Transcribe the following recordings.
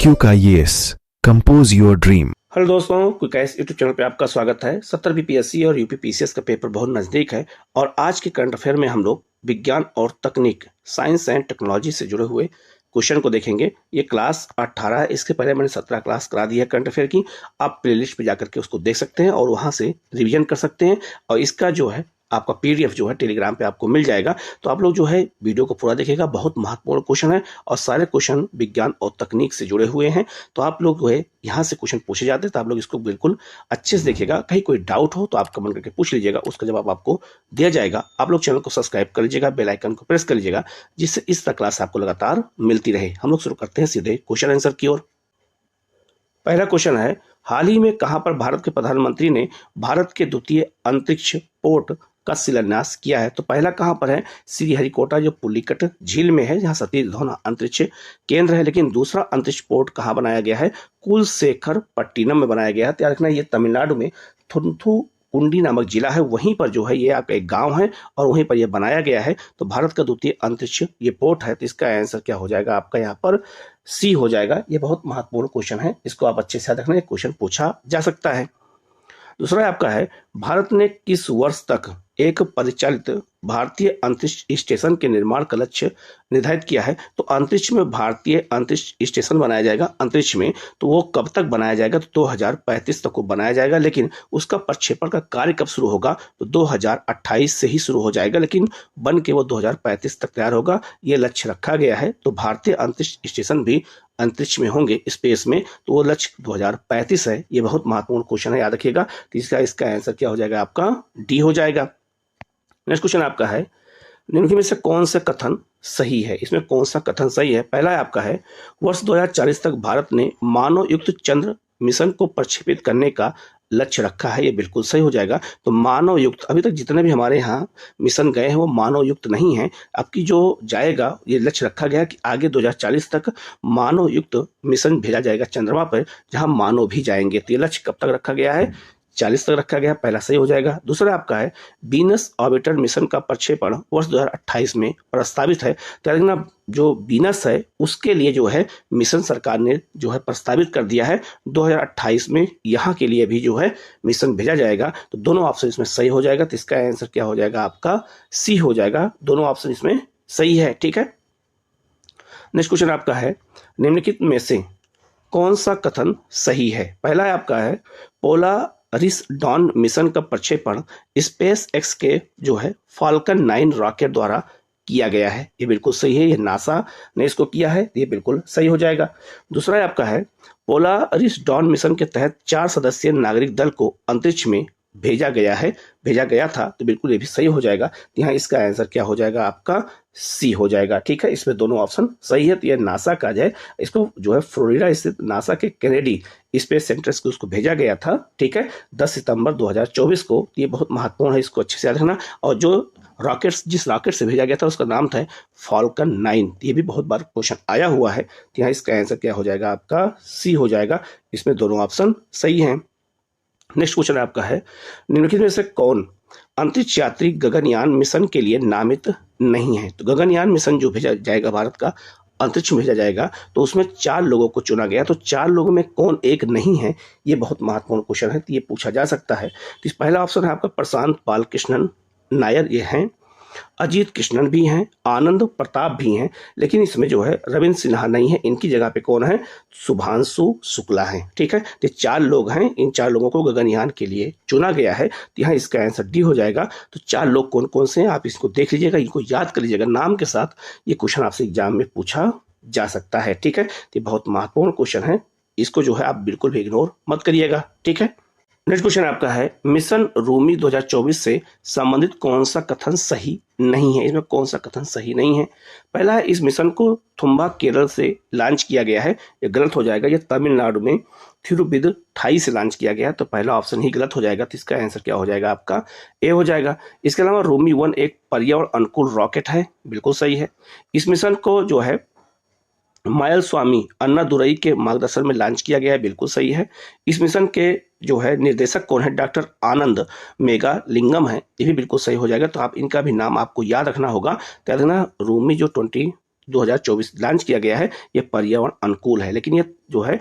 IQ का yes, compose your dream। Hello दोस्तों, quick ice YouTube channel पे आपका स्वागत है। 70 बीपीएससी और यूपी पीसीएस का पेपर बहुत नज़दीक है और आज के करंट अफेयर में हम लोग विज्ञान और तकनीक, साइंस एंड टेक्नोलॉजी से जुड़े हुए क्वेश्चन को देखेंगे। ये क्लास 18 है। इसके पहले मैंने 17 क्लास करा दी है करंट अफेयर की। आप प्लेलिस्ट पे जाकर के उसको देख सकते हैं और वहाँ से रिवीजन कर सकते हैं और इसका जो है आपका पीडीएफ जो है टेलीग्राम पे आपको मिल जाएगा। तो आप लोग जो है वीडियो को पूरा देखिएगा। बहुत महत्वपूर्ण क्वेश्चन है और सारे क्वेश्चन विज्ञान और तकनीक से जुड़े हुए हैं। तो आप लोग जो है यहाँ से क्वेश्चन पूछे जाते हैं, तो आप लोग इसको बिल्कुल अच्छे से देखिएगा। कहीं कोई डाउट हो तो आप कमेंट करके पूछ लीजिएगा, उसका जवाब आपको दिया जाएगा। आप लोग चैनल को सब्सक्राइब कर लीजिएगा, बेल आइकन को प्रेस कर लीजिएगा, जिससे इस तरह क्लास आपको लगातार मिलती रहे। हम लोग शुरू करते हैं सीधे क्वेश्चन आंसर की ओर। पहला क्वेश्चन है, हाल ही में कहां पर भारत के प्रधानमंत्री ने भारत के द्वितीय अंतरिक्ष पोर्ट का शिलान्यास किया है? तो पहला कहां पर है? श्रीहरिकोटा जो पुलिकट झील में है, जहां सतीश धवन अंतरिक्ष केंद्र है। लेकिन दूसरा अंतरिक्ष पोर्ट कहां बनाया गया है? कुलशेखर पट्टिनम में बनाया गया है। याद रखना, ये तमिलनाडु में थुथुकुंडी नामक जिला है, वहीं पर जो है ये आपका एक गांव है और वहीं पर यह बनाया गया है। तो भारत का द्वितीय अंतरिक्ष ये पोर्ट है। तो इसका आंसर क्या हो जाएगा आपका? यहाँ पर सी हो जाएगा। ये बहुत महत्वपूर्ण क्वेश्चन है, इसको आप अच्छे से याद रखना। क्वेश्चन पूछा जा सकता है। दूसरा आपका है, भारत ने किस वर्ष तक एक परिचालित भारतीय अंतरिक्ष स्टेशन के निर्माण का लक्ष्य निर्धारित किया है? तो अंतरिक्ष में भारतीय अंतरिक्ष स्टेशन बनाया जाएगा अंतरिक्ष में। तो वो कब तक बनाया जाएगा? तो 2035 तक वो बनाया जाएगा। लेकिन उसका प्रक्षेपण का कार्य कब शुरू होगा? तो 2028 से ही शुरू हो जाएगा, लेकिन बन के वो 2035 तक तैयार होगा, ये लक्ष्य रखा गया है। तो भारतीय अंतरिक्ष स्टेशन भी अंतरिक्ष में होंगे, स्पेस में, तो वो लक्ष्य 2035 है। ये बहुत महत्वपूर्ण क्वेश्चन है, याद रखिएगा। तो इसका आंसर क्या हो जाएगा आपका? डी हो जाएगा। नेक्स्ट क्वेश्चन आपका है, निम्नलिखित में से कौन सा कथन सही है? इसमें कौन सा कथन सही है? पहला है आपका है, वर्ष 2040 तक भारत ने मानव युक्त चंद्र मिशन को प्रक्षेपित करने का लक्ष्य रखा है। ये बिल्कुल सही हो जाएगा। तो मानव युक्त, अभी तक जितने भी हमारे यहाँ मिशन गए हैं वो मानव युक्त नहीं है। आपकी जो जाएगा, ये लक्ष्य रखा गया कि आगे 2040 तक मानव युक्त मिशन भेजा जाएगा चंद्रमा पर, जहां मानव भी जाएंगे। तो ये लक्ष्य कब तक रखा गया है? 40 तक रखा गया। पहला सही हो जाएगा। दूसरा आपका है, वीनस ऑर्बिटर मिशन का प्रक्षेपण वर्ष 2028 में प्रस्तावित है। तो जो वीनस है उसके लिए जो है मिशन सरकार ने जो है प्रस्तावित कर दिया है। 2028 में यहाँ के लिए भी जो है मिशन भेजा जाएगा। तो दोनों ऑप्शन इसमें सही हो जाएगा। तो इसका आंसर क्या हो जाएगा आपका? सी हो जाएगा। दोनों ऑप्शन इसमें सही है, ठीक है। नेक्स्ट क्वेश्चन आपका है, निम्नलिखित में से कौन सा कथन सही है? पहला है आपका है, पोलारिस डॉन मिशन का प्रक्षेपण स्पेस एक्स के जो है फाल्कन 9 रॉकेट द्वारा किया गया है। ये बिल्कुल सही है। ये नासा ने इसको किया है। ये बिल्कुल सही हो जाएगा। दूसरा है आपका है, पोलारिस डॉन मिशन के तहत 4 सदस्यीय नागरिक दल को अंतरिक्ष में भेजा गया था। तो बिल्कुल ये भी सही हो जाएगा। तो यहाँ इसका आंसर क्या हो जाएगा आपका? सी हो जाएगा, ठीक है। इसमें दोनों ऑप्शन सही है। तो ये नासा का है, इसको जो है फ्लोरिडा स्थित नासा के केनेडी स्पेस सेंटर से उसको भेजा गया था, ठीक है, 10 सितंबर 2024 को। ये बहुत महत्वपूर्ण है, इसको अच्छे से याद रखना। और जो जिस रॉकेट से भेजा गया था उसका नाम था फाल्कन 9। ये भी बहुत बार क्वेश्चन आया हुआ है। तो यहाँ इसका आंसर क्या हो जाएगा आपका? सी हो जाएगा। इसमें दोनों ऑप्शन सही हैं। नेक्स्ट क्वेश्चन आपका है, निम्नलिखित में से कौन अंतरिक्ष यात्री गगनयान मिशन के लिए नामित नहीं है? तो गगनयान मिशन जो भेजा जाएगा, भारत का अंतरिक्ष में भेजा जाएगा, तो उसमें 4 लोगों को चुना गया। तो 4 लोगों में कौन एक नहीं है? ये बहुत महत्वपूर्ण क्वेश्चन है। तो ये पूछा जा सकता है। तो पहला ऑप्शन है आपका प्रशांत पाल कृष्णन नायर, ये हैं। अजीत कृष्णन भी हैं, आनंद प्रताप भी हैं। लेकिन इसमें जो है रविंद्र सिन्हा नहीं है। इनकी जगह पे कौन है? शुभांशु शुक्ला है, ठीक है। तो 4 लोग हैं। इन 4 लोगों को गगनयान के लिए चुना गया है। तो यहाँ इसका आंसर डी हो जाएगा। तो 4 लोग कौन कौन से हैं आप इसको देख लीजिएगा, इनको याद कर लीजिएगा नाम के साथ। ये क्वेश्चन आपसे एग्जाम में पूछा जा सकता है, ठीक है। तो बहुत महत्वपूर्ण क्वेश्चन है, इसको जो है आप बिल्कुल भी इग्नोर मत करिएगा, ठीक है। नेक्स्ट क्वेश्चन आपका है, मिशन रूमी 2024 से संबंधित कौन सा कथन सही नहीं है? इसमें कौन सा कथन सही नहीं है? पहला है, इस मिशन को थुम्बा केरल से लॉन्च किया गया है। ये गलत हो जाएगा। ये तमिलनाडु में थिरुविधाई से लॉन्च किया गया है। तो पहला ऑप्शन ही गलत हो जाएगा। तो इसका आंसर क्या हो जाएगा आपका? ए हो जाएगा। इसके अलावा रूमी 1 एक पर्यावरण अनुकूल रॉकेट है, बिल्कुल सही है। इस मिशन को जो है मायल स्वामी अन्नादुरई के मार्गदर्शन में लॉन्च किया गया है, बिल्कुल सही है। इस मिशन के जो है निर्देशक कौन है? डॉक्टर आनंद मेघालिंगम है। ये भी बिल्कुल सही हो जाएगा। तो आप इनका भी नाम आपको याद रखना होगा। याद रखना, रूमी जो 2024 लॉन्च किया गया है, ये पर्यावरण अनुकूल है। लेकिन ये जो है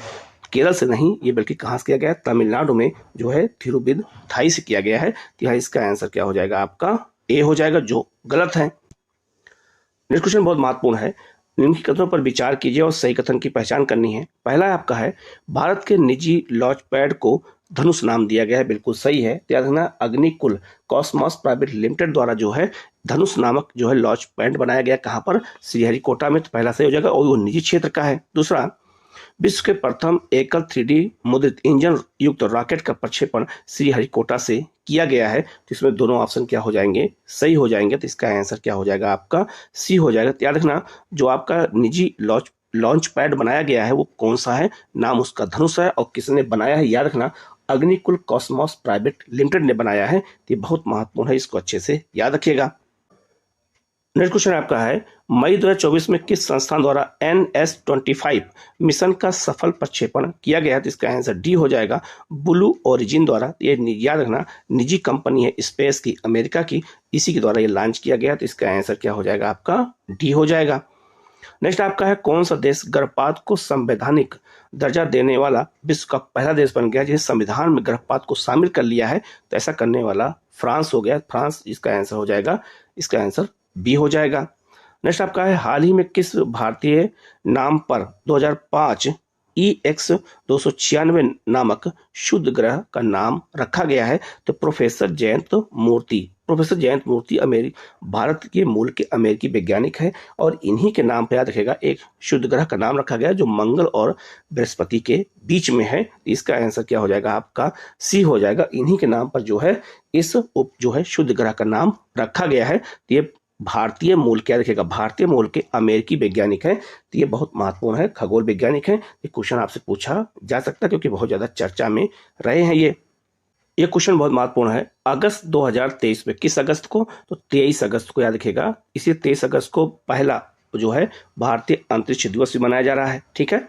केरल से नहीं, ये बल्कि कहाँ से किया गया है, तमिलनाडु में जो है थिरुविधाई से किया गया है। तो यहाँ इसका आंसर क्या हो जाएगा आपका ए हो जाएगा, जो गलत है। नेक्स्ट क्वेश्चन बहुत महत्वपूर्ण है। निम्नलिखित कथनों पर विचार कीजिए और सही कथन की पहचान करनी है। पहला आपका है, भारत के निजी लॉन्च पैड को धनुष नाम दिया गया है, बिल्कुल सही है। याद रखना, अग्निकुल कॉस्मोस प्राइवेट लिमिटेड द्वारा जो है धनुष नामक जो है लॉन्च पैड बनाया गया, कहाँ पर, श्रीहरिकोटा में। तो पहला सही हो जाएगा, और वो निजी क्षेत्र का है। दूसरा, विश्व के प्रथम एकल 3D मुद्रित इंजन युक्त रॉकेट का प्रक्षेपण श्रीहरिकोटा से किया गया है। तो इसमें दोनों ऑप्शन क्या हो जाएंगे, सही हो जाएंगे। तो इसका आंसर क्या हो जाएगा आपका सी हो जाएगा। याद रखना, जो आपका निजी लॉन्च पैड बनाया गया है वो कौन सा है, नाम उसका धनुष है, और किसने बनाया है, याद रखना अग्निकुल कॉस्मोस प्राइवेट लिमिटेड ने बनाया है। तो ये बहुत महत्वपूर्ण है, इसको अच्छे से याद रखिएगा। नेक्स्ट क्वेश्चन आपका है, मई 2024 में किस संस्थान द्वारा NS-25 मिशन का सफल प्रक्षेपण किया गया है। तो इसका आंसर डी हो जाएगा, ब्लू ओरिजिन द्वारा। ये याद रखना निजी कंपनी है स्पेस की, अमेरिका की, इसी के द्वारा ये लॉन्च किया गया। तो इसका आंसर क्या हो जाएगा आपका डी हो जाएगा। नेक्स्ट आपका है, कौन सा देश गर्भपात को संवैधानिक दर्जा देने वाला विश्व का पहला देश बन गया जिसने संविधान में गर्भपात को शामिल कर लिया है। तो ऐसा करने वाला फ्रांस हो गया, फ्रांस। इसका आंसर हो जाएगा, इसका आंसर बी हो जाएगा। नेक्स्ट आपका है, हाल ही में किस भारतीय नाम पर 2005 EX 296 नामक शुद्ध ग्रह का नाम रखा गया है। तो प्रोफेसर जयंत मूर्ति, प्रोफेसर जयंत मूर्ति भारत के मूल के अमेरिकी वैज्ञानिक है, और इन्हीं के नाम पर याद रखेगा एक शुद्ध ग्रह का नाम रखा गया जो मंगल और बृहस्पति के बीच में है। इसका आंसर क्या हो जाएगा आपका सी हो जाएगा। इन्हीं के नाम पर जो है इस जो है शुद्ध ग्रह का नाम रखा गया है। तो ये भारतीय मूल क्या रखेगा, भारतीय मूल के अमेरिकी वैज्ञानिक है। तो ये बहुत महत्वपूर्ण है, खगोल वैज्ञानिक है। ये क्वेश्चन आपसे पूछा जा सकता है क्योंकि बहुत ज्यादा चर्चा में रहे हैं ये क्वेश्चन बहुत महत्वपूर्ण है। अगस्त 2023 में, किस अगस्त को, तो 23 अगस्त को याद रखेगा। इसी 23 अगस्त को पहला जो है भारतीय अंतरिक्ष दिवस भी मनाया जा रहा है। ठीक है,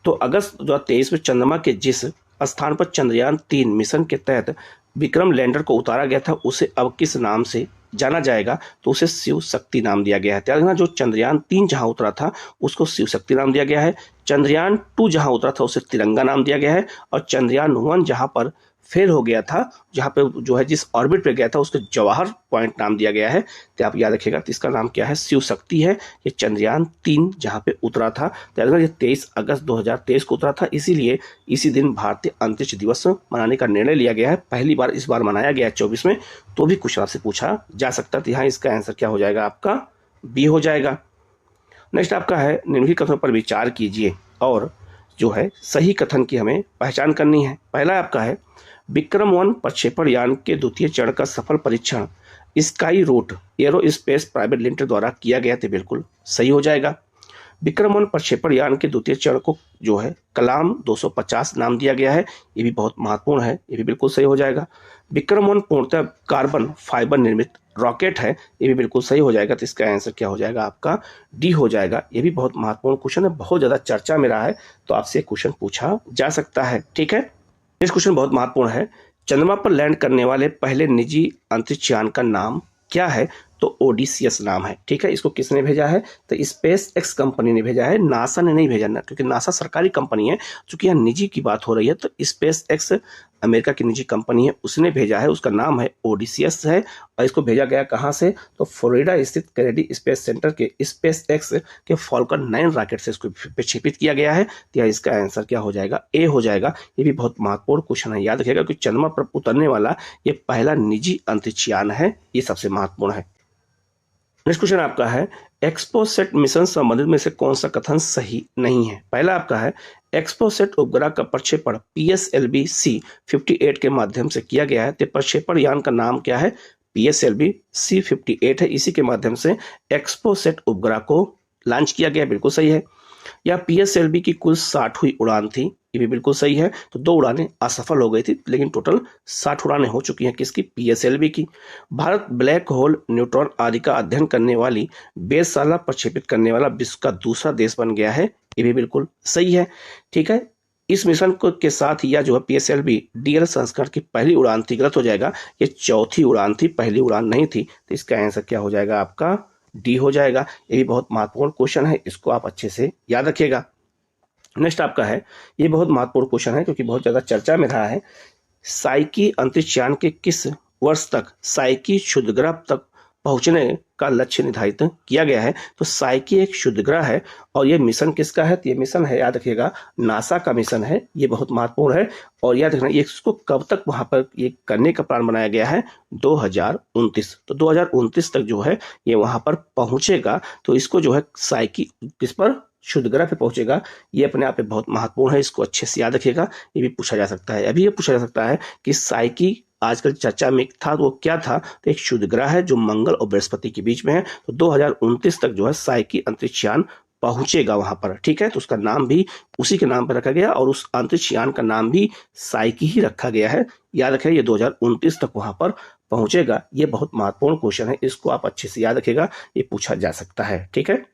तो अगस्त 2023 में चंद्रमा के जिस स्थान पर चंद्रयान 3 मिशन के तहत विक्रम लैंडर को उतारा गया था उसे अब किस नाम से जाना जाएगा। तो उसे शिव शक्ति नाम दिया गया है। त्याग ना, जो चंद्रयान 3 जहां उतरा था उसको शिव शक्ति नाम दिया गया है। चंद्रयान 2 जहां उतरा था उसे तिरंगा नाम दिया गया है, और चंद्रयान 1 जहां पर फेल हो गया था, जहां पे जो है जिस ऑर्बिट पे गया था उसको जवाहर पॉइंट नाम दिया गया है। तो आप याद रखिएगा, तो इसका नाम क्या है, शिव शक्ति है। ये चंद्रयान 3 जहां पे उतरा था, तो ये 23 अगस्त 2023 को उतरा था, इसीलिए इसी दिन भारतीय अंतरिक्ष दिवस मनाने का निर्णय लिया गया है। पहली बार इस बार मनाया गया है 24 में। तो भी क्वेश्चन आपसे पूछा जा सकता है। तो यहाँ इसका आंसर क्या हो जाएगा आपका बी हो जाएगा। नेक्स्ट आपका है, निम्नलिखित कथनों पर विचार कीजिए और जो है सही कथन की हमें पहचान करनी है। पहला आपका है, विक्रम 1 प्रक्षेपण यान के द्वितीय चरण का सफल परीक्षण Skyroot Aerospace private limited द्वारा किया गया। तो बिल्कुल सही हो जाएगा। विक्रम 1 प्रक्षेपण यान के द्वितीय चरण को जो है कलाम 250 नाम दिया गया है। ये भी बहुत महत्वपूर्ण है, ये भी बिल्कुल सही हो जाएगा। विक्रम 1 पूर्णतः कार्बन फाइबर निर्मित रॉकेट है, ये भी बिल्कुल सही हो जाएगा। तो इसका आंसर क्या हो जाएगा आपका डी हो जाएगा। ये भी बहुत महत्वपूर्ण क्वेश्चन है, बहुत ज्यादा चर्चा में रहा है, तो आपसे क्वेश्चन पूछा जा सकता है। ठीक है, नेक्स्ट क्वेश्चन बहुत महत्वपूर्ण है, चंद्रमा पर लैंड करने वाले पहले निजी अंतरिक्ष यान का नाम क्या है। तो ओडिसियस नाम है। ठीक है, इसको किसने भेजा है, तो स्पेस एक्स कंपनी ने भेजा है, नासा ने नहीं भेजा ना, क्योंकि नासा सरकारी कंपनी है। चूंकि यहाँ निजी की बात हो रही है तो स्पेस एक्स अमेरिका की निजी कंपनी है, उसने भेजा है, उसका नाम है ओडिसियस है। और इसको भेजा गया कहाँ से, तो फ्लोरिडा स्थित कैनेडी स्पेस सेंटर के स्पेस एक्स के फॉल्कन 9 रॉकेट से इसको प्रक्षेपित किया गया है। तो इसका आंसर क्या हो जाएगा, ए हो जाएगा। ये भी बहुत महत्वपूर्ण क्वेश्चन है, याद रखिएगा, क्योंकि चंद्रमा पर उतरने वाला ये पहला निजी अंतरिक्ष यान है, ये सबसे महत्वपूर्ण है। नेक्स्ट क्वेश्चन आपका है, एक्सपोसेट मिशन संबंधित में से कौन सा कथन सही नहीं है। पहला आपका है, एक्सपोसेट उपग्रह का प्रक्षेपण PSLV C58 के माध्यम से किया गया है। तो प्रक्षेपण यान का नाम क्या है, PSLV C58 है, इसी के माध्यम से एक्सपोसेट उपग्रह को लॉन्च किया गया, बिल्कुल सही है। या PSLV की कुल 60 उड़ान थी, ये भी बिल्कुल सही है। तो 2 उड़ानें असफल हो गई थी, लेकिन टोटल 60 उड़ानें हो चुकी हैं, किसकी, PSLV की। भारत ब्लैक होल, न्यूट्रॉन आदि का अध्ययन करने वाली वेधशाला प्रक्षेपित करने वाला विश्व का दूसरा देश बन गया है, ये भी बिल्कुल सही है। ठीक है, इस मिशन को के साथ या जो है PSLV DL संस्करण की पहली उड़ान थी, गलत हो जाएगा, ये चौथी उड़ान थी, पहली उड़ान नहीं थी। तो इसका आंसर क्या हो जाएगा आपका डी हो जाएगा। ये भी बहुत महत्वपूर्ण क्वेश्चन है, इसको आप अच्छे से याद रखिएगा। नेक्स्ट आपका है, ये बहुत महत्वपूर्ण क्वेश्चन है क्योंकि बहुत ज़्यादा चर्चा में रहा है। साइकी अंतरिक्ष यान के किस वर्ष तक साइकी क्षुद्रग्रह तक पहुंचने का लक्ष्य निर्धारित किया गया है? तो साइकी एक क्षुद्रग्रह है और ये मिशन किसका है? तो ये मिशन है, याद रखिएगा, नासा का मिशन है। ये बहुत महत्वपूर्ण है और याद रखना, ये इसको कब तक वहां पर ये करने का प्लान बनाया गया है? 2029। तो 2029 तक जो है ये वहां पर पहुंचेगा। तो इसको जो है साइकी किस पर, क्षुद्रग्रह पे पहुंचेगा। ये अपने आप में बहुत महत्वपूर्ण है, इसको अच्छे से याद रखिएगा। ये भी पूछा जा सकता है। अभी ये पूछा जा सकता है कि साइकी आजकल चर्चा में था तो वो क्या था? तो एक क्षुद्रग्रह है जो मंगल और बृहस्पति के बीच में है। तो 2029 तक जो है साइकी अंतरिक्ष यान पहुंचेगा वहां पर, ठीक है। तो उसका नाम भी उसी के नाम पर रखा गया और उस अंतरिक्ष यान का नाम भी साइकी ही रखा गया है। याद रखें, ये 2029 तक वहां पर पहुंचेगा। ये बहुत महत्वपूर्ण क्वेश्चन है, इसको आप अच्छे से याद रखिएगा, ये पूछा जा सकता है, ठीक है।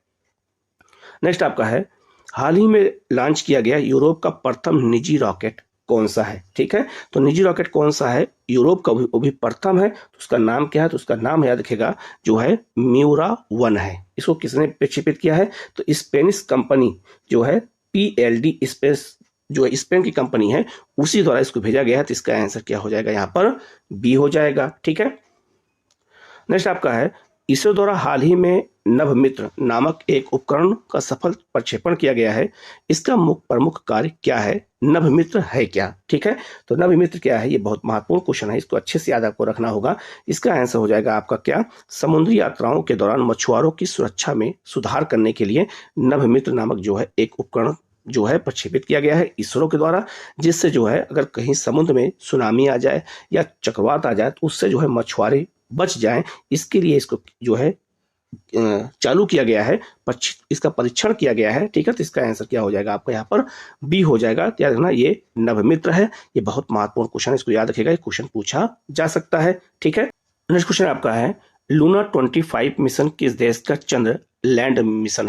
नेक्स्ट आपका है, हाल ही में लॉन्च किया गया यूरोप का प्रथम निजी रॉकेट कौन सा है? ठीक है, तो निजी रॉकेट कौन सा है यूरोप का, वो भी प्रथम है। तो उसका नाम क्या है? तो उसका नाम याद रखिएगा, जो है म्यूरा 1 है। इसको किसने प्रक्षेपित किया है? तो स्पेनिश कंपनी जो है PLD स्पेस, जो है स्पेन की कंपनी है, उसी द्वारा इसको भेजा गया है। तो इसका आंसर क्या हो जाएगा? यहाँ पर बी हो जाएगा, ठीक है। नेक्स्ट आपका है, इसरो द्वारा हाल ही में नभमित्र नामक एक उपकरण का सफल प्रक्षेपण किया गया है। इसका प्रमुख कार्य क्या है? नभमित्र है क्या? ठीक है, तो नभमित्र क्या है? ये बहुत महत्वपूर्ण क्वेश्चन है, इसको अच्छे से याद आपको रखना होगा। इसका आंसर हो जाएगा आपका क्या? समुद्री यात्राओं के दौरान मछुआरों की सुरक्षा में सुधार करने के लिए नभमित्र नामक जो है एक उपकरण जो है प्रक्षेपित किया गया है इसरो के द्वारा, जिससे जो है अगर कहीं समुद्र में सुनामी आ जाए या चक्रवात आ जाए तो उससे जो है मछुआरे बच जाएं, इसके लिए इसको जो है चालू किया गया है, इसका परीक्षण किया गया है, ठीक है। तो इसका आंसर क्या हो जाएगा आपका? यहाँ पर बी हो जाएगा। याद रखना, ये नभमित्र है। ये बहुत महत्वपूर्ण क्वेश्चन है, इसको याद रखिएगा, ये क्वेश्चन पूछा जा सकता है, ठीक है। नेक्स्ट क्वेश्चन आपका है, लूना 25 मिशन किस देश का चंद्र लैंडर मिशन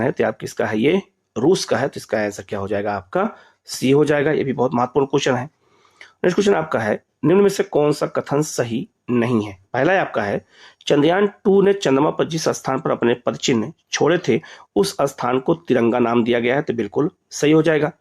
है? तो आप किसका है? ये रूस का है। तो इसका आंसर क्या हो जाएगा आपका? सी हो जाएगा। ये भी बहुत महत्वपूर्ण क्वेश्चन है। नेक्स्ट क्वेश्चन आपका है, निम्न में से कौन सा कथन सही नहीं है? पहला है आपका है, चंद्रयान 2 ने चंद्रमा पर जिस स्थान पर अपने पदचिन्ह छोड़े थे उस स्थान को तिरंगा नाम दिया गया है। तो बिल्कुल सही हो जाएगा।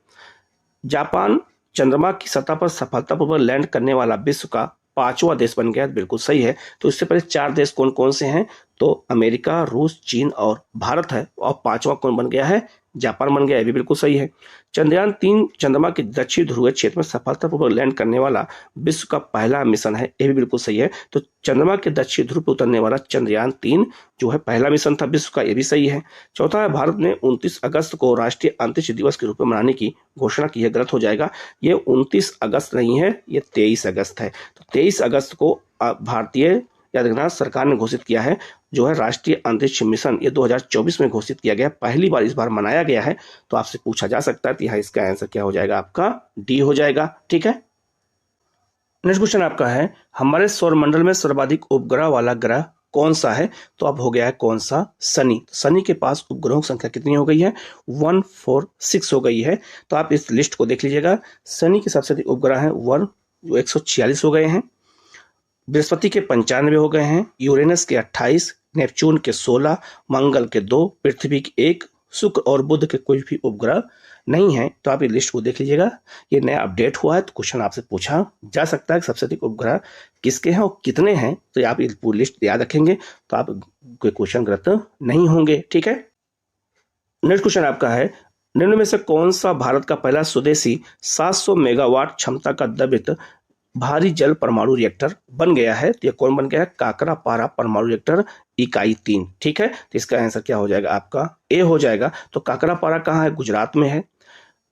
जापान चंद्रमा की सतह पर सफलतापूर्वक लैंड करने वाला विश्व का 5वां देश बन गया। बिल्कुल सही है। तो इससे पहले 4 देश कौन कौन से हैं? तो अमेरिका, रूस, चीन और भारत है, और 5वां कौन बन गया है? जापान बन गया। ये भी बिल्कुल सही है। चंद्रयान 3 चंद्रमा के दक्षिण ध्रुवीय क्षेत्र में सफलतापूर्वक लैंड करने वाला विश्व का पहला मिशन है। ये भी बिल्कुल सही है। तो चंद्रमा के दक्षिण ध्रुव पर उतरने वाला चंद्रयान 3 जो है पहला मिशन था विश्व का। ये भी सही है। चौथा है, भारत ने 29 अगस्त को राष्ट्रीय अंतरिक्ष दिवस के रूप में मनाने की घोषणा की है। गलत हो जाएगा, ये 29 अगस्त नहीं है, ये 23 अगस्त है। तो 23 अगस्त को भारतीय, याद रखना, सरकार ने घोषित किया है जो है राष्ट्रीय अंतरिक्ष मिशन, ये 2024 में घोषित किया गया, पहली बार इस बार मनाया गया है। तो आपसे पूछा जा सकता है, तो यहाँ इसका आंसर क्या हो जाएगा आपका? डी हो जाएगा, ठीक है। नेक्स्ट क्वेश्चन आपका है, हमारे सौरमंडल में सर्वाधिक उपग्रह वाला ग्रह कौन सा है? तो अब हो गया है कौन सा? शनि। शनि के पास उपग्रहों की संख्या कितनी हो गई है? 146 हो गई है। तो आप इस लिस्ट को देख लीजिएगा। शनि के सबसे अधिक उपग्रह है 146 हो गए हैं, बृहस्पति के 95 हो गए हैं, यूरेनस के 28, नेपच्यून के 16, मंगल के 2, पृथ्वी के 1, शुक्र और बुध के कोई भी उपग्रह नहीं है। तो आप ये लिस्ट को देख लीजिएगा, ये नया अपडेट हुआ है। तो क्वेश्चन आपसे पूछा जा सकता है कि सबसे अधिक उपग्रह किसके हैं और कितने हैं। तो आप ये पूरी लिस्ट याद रखेंगे तो आप कोई क्वेश्चन गलत नहीं होंगे, ठीक है। नेक्स्ट क्वेश्चन आपका है, निम्न में से कौन सा भारत का पहला स्वदेशी 700 मेगावाट क्षमता का द्रवित भारी जल परमाणु रिएक्टर बन गया है? तो ये कौन बन गया है? काकरापारा परमाणु रिएक्टर इकाई 3, ठीक है। तो इसका आंसर क्या हो जाएगा आपका? ए हो जाएगा। तो काकरापारा कहाँ है? गुजरात में है।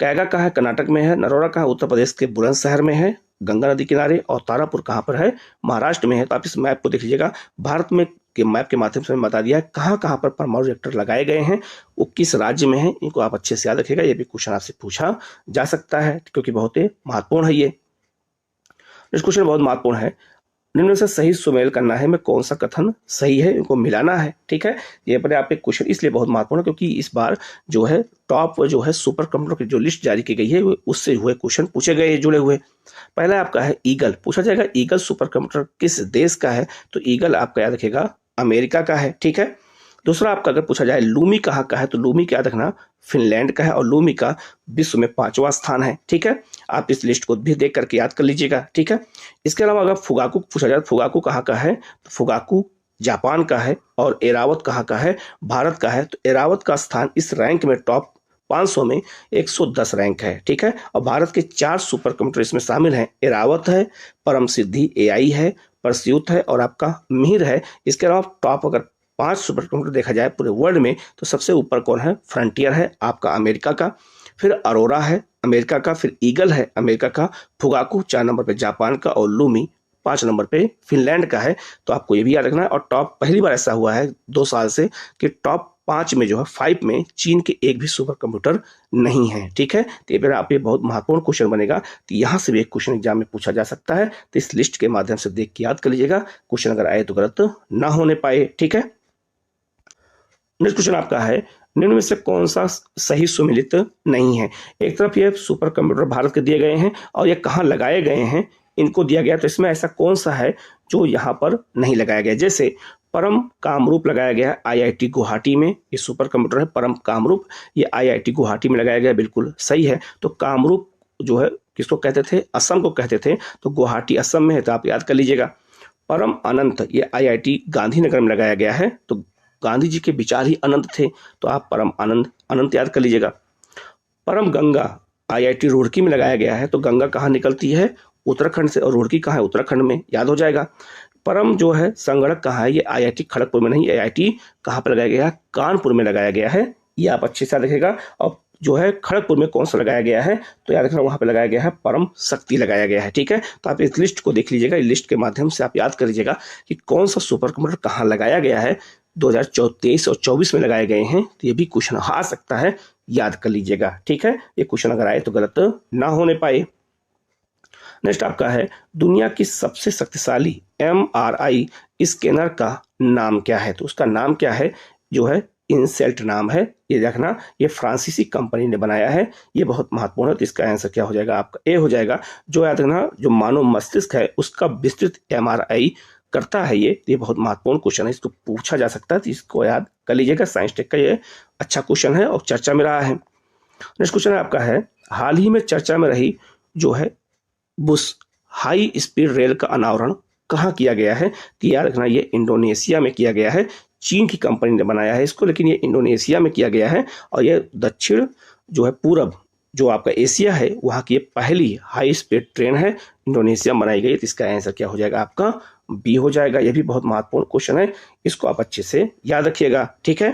कैगा कहाँ है? कर्नाटक में है। नरोरा कहाँ? उत्तर प्रदेश के बुलंदशहर में है, गंगा नदी किनारे। और तारापुर कहाँ पर है? महाराष्ट्र में है। तो आप इस मैप को देख लीजिएगा, भारत में के मैप के माध्यम से बता दिया है कहाँ कहाँ पर परमाणु रिएक्टर लगाए गए हैं, वो किस राज्य में है। इनको आप अच्छे से याद रखिएगा, ये भी क्वेश्चन आपसे पूछा जा सकता है क्योंकि बहुत ही महत्वपूर्ण है ये। नेक्स्ट क्वेश्चन बहुत महत्वपूर्ण है, निम्न से सही सुमेल करना है में कौन सा कथन सही है, इनको मिलाना है, ठीक है। ये अपने आप एक क्वेश्चन इसलिए बहुत महत्वपूर्ण है क्योंकि इस बार जो है टॉप जो है सुपर कंप्यूटर की जो लिस्ट जारी की गई है उससे हुए क्वेश्चन पूछे गए जुड़े हुए। पहला आपका है ईगल, पूछा जाएगा ईगल सुपर कंप्यूटर किस देश का है? तो ईगल आपका याद रखेगा अमेरिका का है, ठीक है। दूसरा आपका अगर पूछा जाए लूमी कहाँ का है, तो लूमी क्या रखना, फिनलैंड का है, और लूमी का विश्व में 5वां स्थान है, ठीक है। आप इस लिस्ट को भी देख करके याद कर लीजिएगा, ठीक है। इसके अलावा अगर फुगाकू पूछा जाए, फुगाकू कहाँ का है, तो फुगाकू जापान का है, और एरावत कहाँ का है, भारत का है। तो एरावत का स्थान इस रैंक में टॉप 500 में 110 रैंक है, ठीक है। और भारत के 4 सुपर कंप्यूटर इसमें शामिल हैं, एरावत है, परम सिद्धि एआई है, परस्यूत है, और आपका मिहिर है। इसके अलावा टॉप अगर 5 सुपर कंप्यूटर देखा जाए पूरे वर्ल्ड में, तो सबसे ऊपर कौन है, फ्रंटियर है आपका अमेरिका का, फिर अरोरा है अमेरिका का, फिर ईगल है अमेरिका का, फुगाकू 4 नंबर पे जापान का, और लूमी 5 नंबर पे फिनलैंड का है। तो आपको ये भी याद रखना है। और टॉप पहली बार ऐसा हुआ है 2 साल से कि टॉप 5 में जो है 5 में चीन के एक भी सुपर कंप्यूटर नहीं है, ठीक है। तो ये मेरा आप ये बहुत महत्वपूर्ण क्वेश्चन बनेगा, तो यहाँ से भी एक क्वेश्चन एग्जाम में पूछा जा सकता है। तो इस लिस्ट के माध्यम से देख के याद कर लीजिएगा, क्वेश्चन अगर आए तो गलत ना होने पाए, ठीक है। नेक्स्ट क्वेश्चन आपका है, निम्न में से कौन सा सही सुमेलित नहीं है। एक तरफ ये सुपर कंप्यूटर भारत के दिए गए हैं और ये कहाँ लगाए गए हैं इनको दिया गया, तो इसमें ऐसा कौन सा है जो यहाँ पर नहीं लगाया गया। जैसे परम कामरूप लगाया गया आईआईटी गुवाहाटी में, ये सुपर कंप्यूटर है परम कामरूप, ये आईआईटी गुवाहाटी में लगाया गया, बिल्कुल सही है। तो कामरूप जो है किसको कहते थे, असम को कहते थे, तो गुवाहाटी असम में है, तो आप याद कर लीजिएगा। परम अनंत ये आईआईटी गांधीनगर में लगाया गया है, तो गांधी जी के विचार ही अनंत थे, तो आप परम आनंद अनंत याद कर लीजिएगा। परम गंगा आईआईटी रुड़की में लगाया गया है, तो गंगा कहाँ निकलती है, उत्तराखंड से, और रुड़की कहाँ है, उत्तराखंड में, याद हो जाएगा। परम जो है संगणक कहाँ है, ये आईआईटी खड़गपुर में नहीं, आईआईटी कहाँ पर लगाया गया है, कानपुर में लगाया गया है, ये आप अच्छे से रखिएगा। और जो है खड़गपुर में कौन सा लगाया गया है, तो याद रखना वहां पर लगाया गया है परम शक्ति लगाया गया है, ठीक है। तो आप इस लिस्ट को देख लीजिएगा, इस लिस्ट के माध्यम से आप याद कर लीजिएगा कि कौन सा सुपर कंप्यूटर कहाँ लगाया गया है। 2023 और 24 में लगाए गए हैं, तो ये भी क्वेश्चन आ सकता है, याद कर लीजिएगा, ठीक है। ये क्वेश्चन अगर आए तो गलत ना होने पाए। नेक्स्ट आपका है, दुनिया की सबसे शक्तिशाली एमआरआई स्कैनर का नाम क्या है, तो उसका नाम क्या है, जो है इंसेल्ट नाम है, ये देखना, ये फ्रांसीसी कंपनी ने बनाया है, ये बहुत महत्वपूर्ण है। तो इसका आंसर क्या हो जाएगा आपका, ए हो जाएगा। जो याद रखना, जो मानव मस्तिष्क है उसका विस्तृत एमआरआई करता है, ये बहुत महत्वपूर्ण क्वेश्चन है, इसको पूछा जा सकता है, तो इसको याद कर लीजिएगा। साइंस टेक का ये अच्छा क्वेश्चन है और चर्चा में रहा है। नेक्स्ट क्वेश्चन आपका है, हाल ही में चर्चा में रही जो है बुश हाई स्पीड रेल का अनावरण कहाँ किया गया है, तो याद रखना ये इंडोनेशिया में किया गया है। चीन की कंपनी ने बनाया है इसको, लेकिन ये इंडोनेशिया में किया गया है, और ये दक्षिण जो है पूरब जो आपका एशिया है वहाँ की ये पहली हाई स्पीड ट्रेन है, इंडोनेशिया में बनाई गई। तो इसका आंसर क्या हो जाएगा आपका, बी हो जाएगा। ये भी बहुत महत्वपूर्ण क्वेश्चन है, इसको आप अच्छे से याद रखिएगा, ठीक है।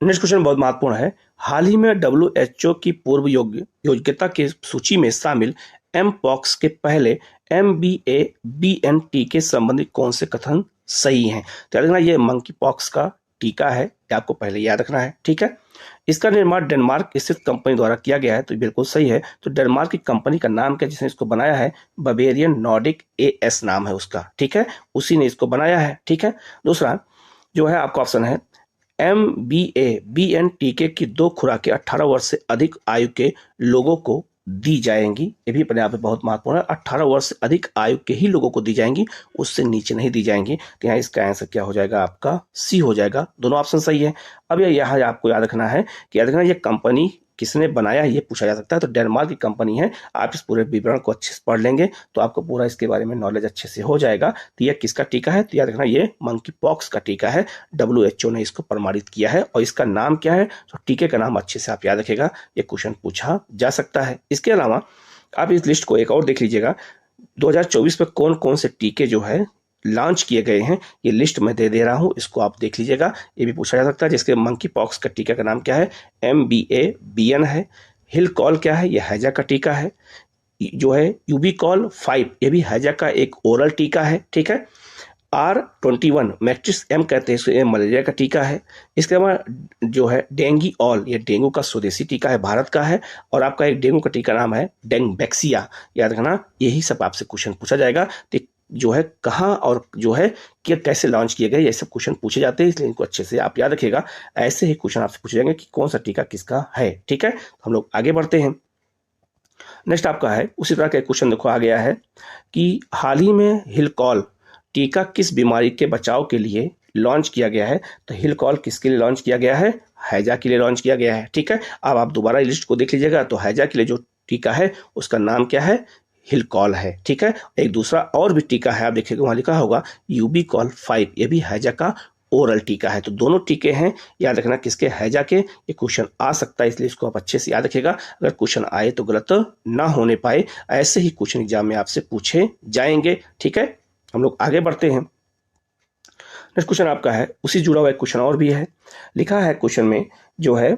नेक्स्ट क्वेश्चन बहुत महत्वपूर्ण है, हाल ही में WHO की पूर्व योग्यता की सूची में शामिल एमपॉक्स के पहले MBA-BN टीके संबंधित कौन से कथन सही हैं। तो याद रखना ये मंकी पॉक्स का टीका है, ये आपको पहले याद रखना है, ठीक है। इसका निर्माण डेनमार्क स्थित कंपनी द्वारा किया गया है, तो बिल्कुल सही है। तो डेनमार्क की कंपनी का नाम क्या, जिसने इसको बनाया है, बवेरियन नॉर्डिक AS नाम है उसका, ठीक है, उसी ने इसको बनाया है, ठीक है। दूसरा जो है आपका ऑप्शन है, MBA-BN टीके की 2 खुराकें 18 वर्ष से अधिक आयु के लोगों को दी जाएंगी, ये भी अपने आप में बहुत महत्वपूर्ण है। 18 वर्ष से अधिक आयु के ही लोगों को दी जाएंगी, उससे नीचे नहीं दी जाएंगी। तो यहाँ इसका आंसर क्या हो जाएगा आपका, सी हो जाएगा। दोनों ऑप्शन सही है। अब यहाँ आपको याद रखना है कि याद रखना ये कंपनी किसने बनाया है, ये पूछा जा सकता है। तो डेनमार्क की कंपनी है, आप इस पूरे विवरण को अच्छे से पढ़ लेंगे तो आपको पूरा इसके बारे में नॉलेज अच्छे से हो जाएगा। तो ये किसका टीका है, तो याद रखना ये मंकी पॉक्स का टीका है, WHO ने इसको प्रमाणित किया है। और इसका नाम क्या है, तो टीके का नाम अच्छे से आप याद रखेगा, ये क्वेश्चन पूछा जा सकता है। इसके अलावा आप इस लिस्ट को एक और देख लीजिएगा, 2024 में कौन कौन से टीके जो है लॉन्च किए गए हैं, ये लिस्ट में दे रहा हूं, इसको आप देख लीजिएगा। ये भी पूछा जा सकता है, जिसके मंकी पॉक्स का टीका का नाम क्या है, MBA-BN है। हिलकॉल क्या है, ये हैजा का टीका है। जो है यूबिकॉल 5, ये भी हैजा का एक ओरल टीका है, ठीक है। R21 मैट्रिक्स M कहते हैं इसको, ये मलेरिया का टीका है। इसके अलावा जो है डेंगी ऑल, ये डेंगू का स्वदेशी टीका है, भारत का है। और आपका एक डेंगू का टीका नाम है डेंगबैक्सिया, याद रखना। यही सब आपसे क्वेश्चन पूछा जाएगा, जो है कहाँ और जो है कि कैसे लॉन्च किए गए, ये सब क्वेश्चन पूछे जाते हैं, इसलिए इनको अच्छे से आप याद रखिएगा। ऐसे ही क्वेश्चन आपसे पूछे जाएंगे कि कौन सा टीका किसका है, ठीक है। हम लोग आगे बढ़ते हैं। नेक्स्ट आपका है, उसी तरह का एक क्वेश्चन देखो आ गया है कि हाल ही में हिलकॉल टीका किस बीमारी के बचाव के लिए लॉन्च किया गया है, तो हिल कॉल किसके लिए लॉन्च किया गया है? हैजा के लिए लॉन्च किया गया है। ठीक है, अब आप दोबारा लिस्ट को देख लीजिएगा, तो हैजा के लिए जो टीका है उसका नाम क्या है? हिल कॉल है। ठीक है, एक दूसरा और भी टीका है, आप देखिएगा वहां लिखा होगा यूबी कॉल 5, ये भी हैजा का ओरल टीका है। तो दोनों टीके हैं, याद रखना किसके? हैजा के। ये क्वेश्चन आ सकता है, इसलिए इसको आप अच्छे से याद रखिएगा, अगर क्वेश्चन आए तो गलत ना होने पाए, ऐसे ही क्वेश्चन एग्जाम में आपसे पूछे जाएंगे। ठीक है, हम लोग आगे बढ़ते हैं। नेक्स्ट क्वेश्चन आपका है, उसी जुड़ा हुआ एक क्वेश्चन और भी है, लिखा है क्वेश्चन में जो है,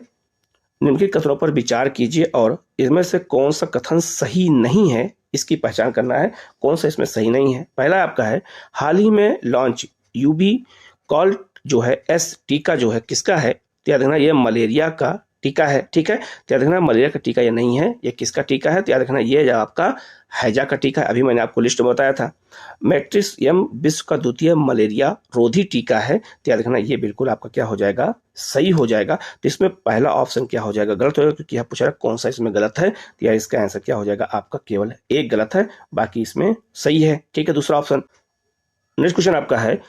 निम्नलिखित कथनों पर विचार कीजिए और इसमें से कौन सा कथन सही नहीं है इसकी पहचान करना है, कौन सा इसमें सही नहीं है। पहला आपका है, हाल ही में लॉन्च यूबी कॉल जो है एस टीका जो है किसका है? तो याद रखना ये मलेरिया का टीका है। ठीक है, तो याद रखना मलेरिया का टीका ये नहीं है, ये किसका टीका है? तो याद रखना ये आपका हैजा का टीका है। अभी मैंने आपको लिस्ट में बताया था। मैट्रिक्स एम विश्व का द्वितीय मलेरिया रोधी टीका है, तो याद रखना ये बिल्कुल आपका क्या हो जाएगा? सही हो जाएगा। तो इसमें पहला ऑप्शन क्या हो जाएगा? गलत हो जाएगा, क्योंकि आप पूछ रहा है कौन सा इसमें गलत है, तो यार इसका आंसर क्या हो जाएगा? आपका केवल एक गलत है, बाकी इसमें सही है। ठीक है, दूसरा ऑप्शन। नेक्स्ट क्वेश्चन आपका है,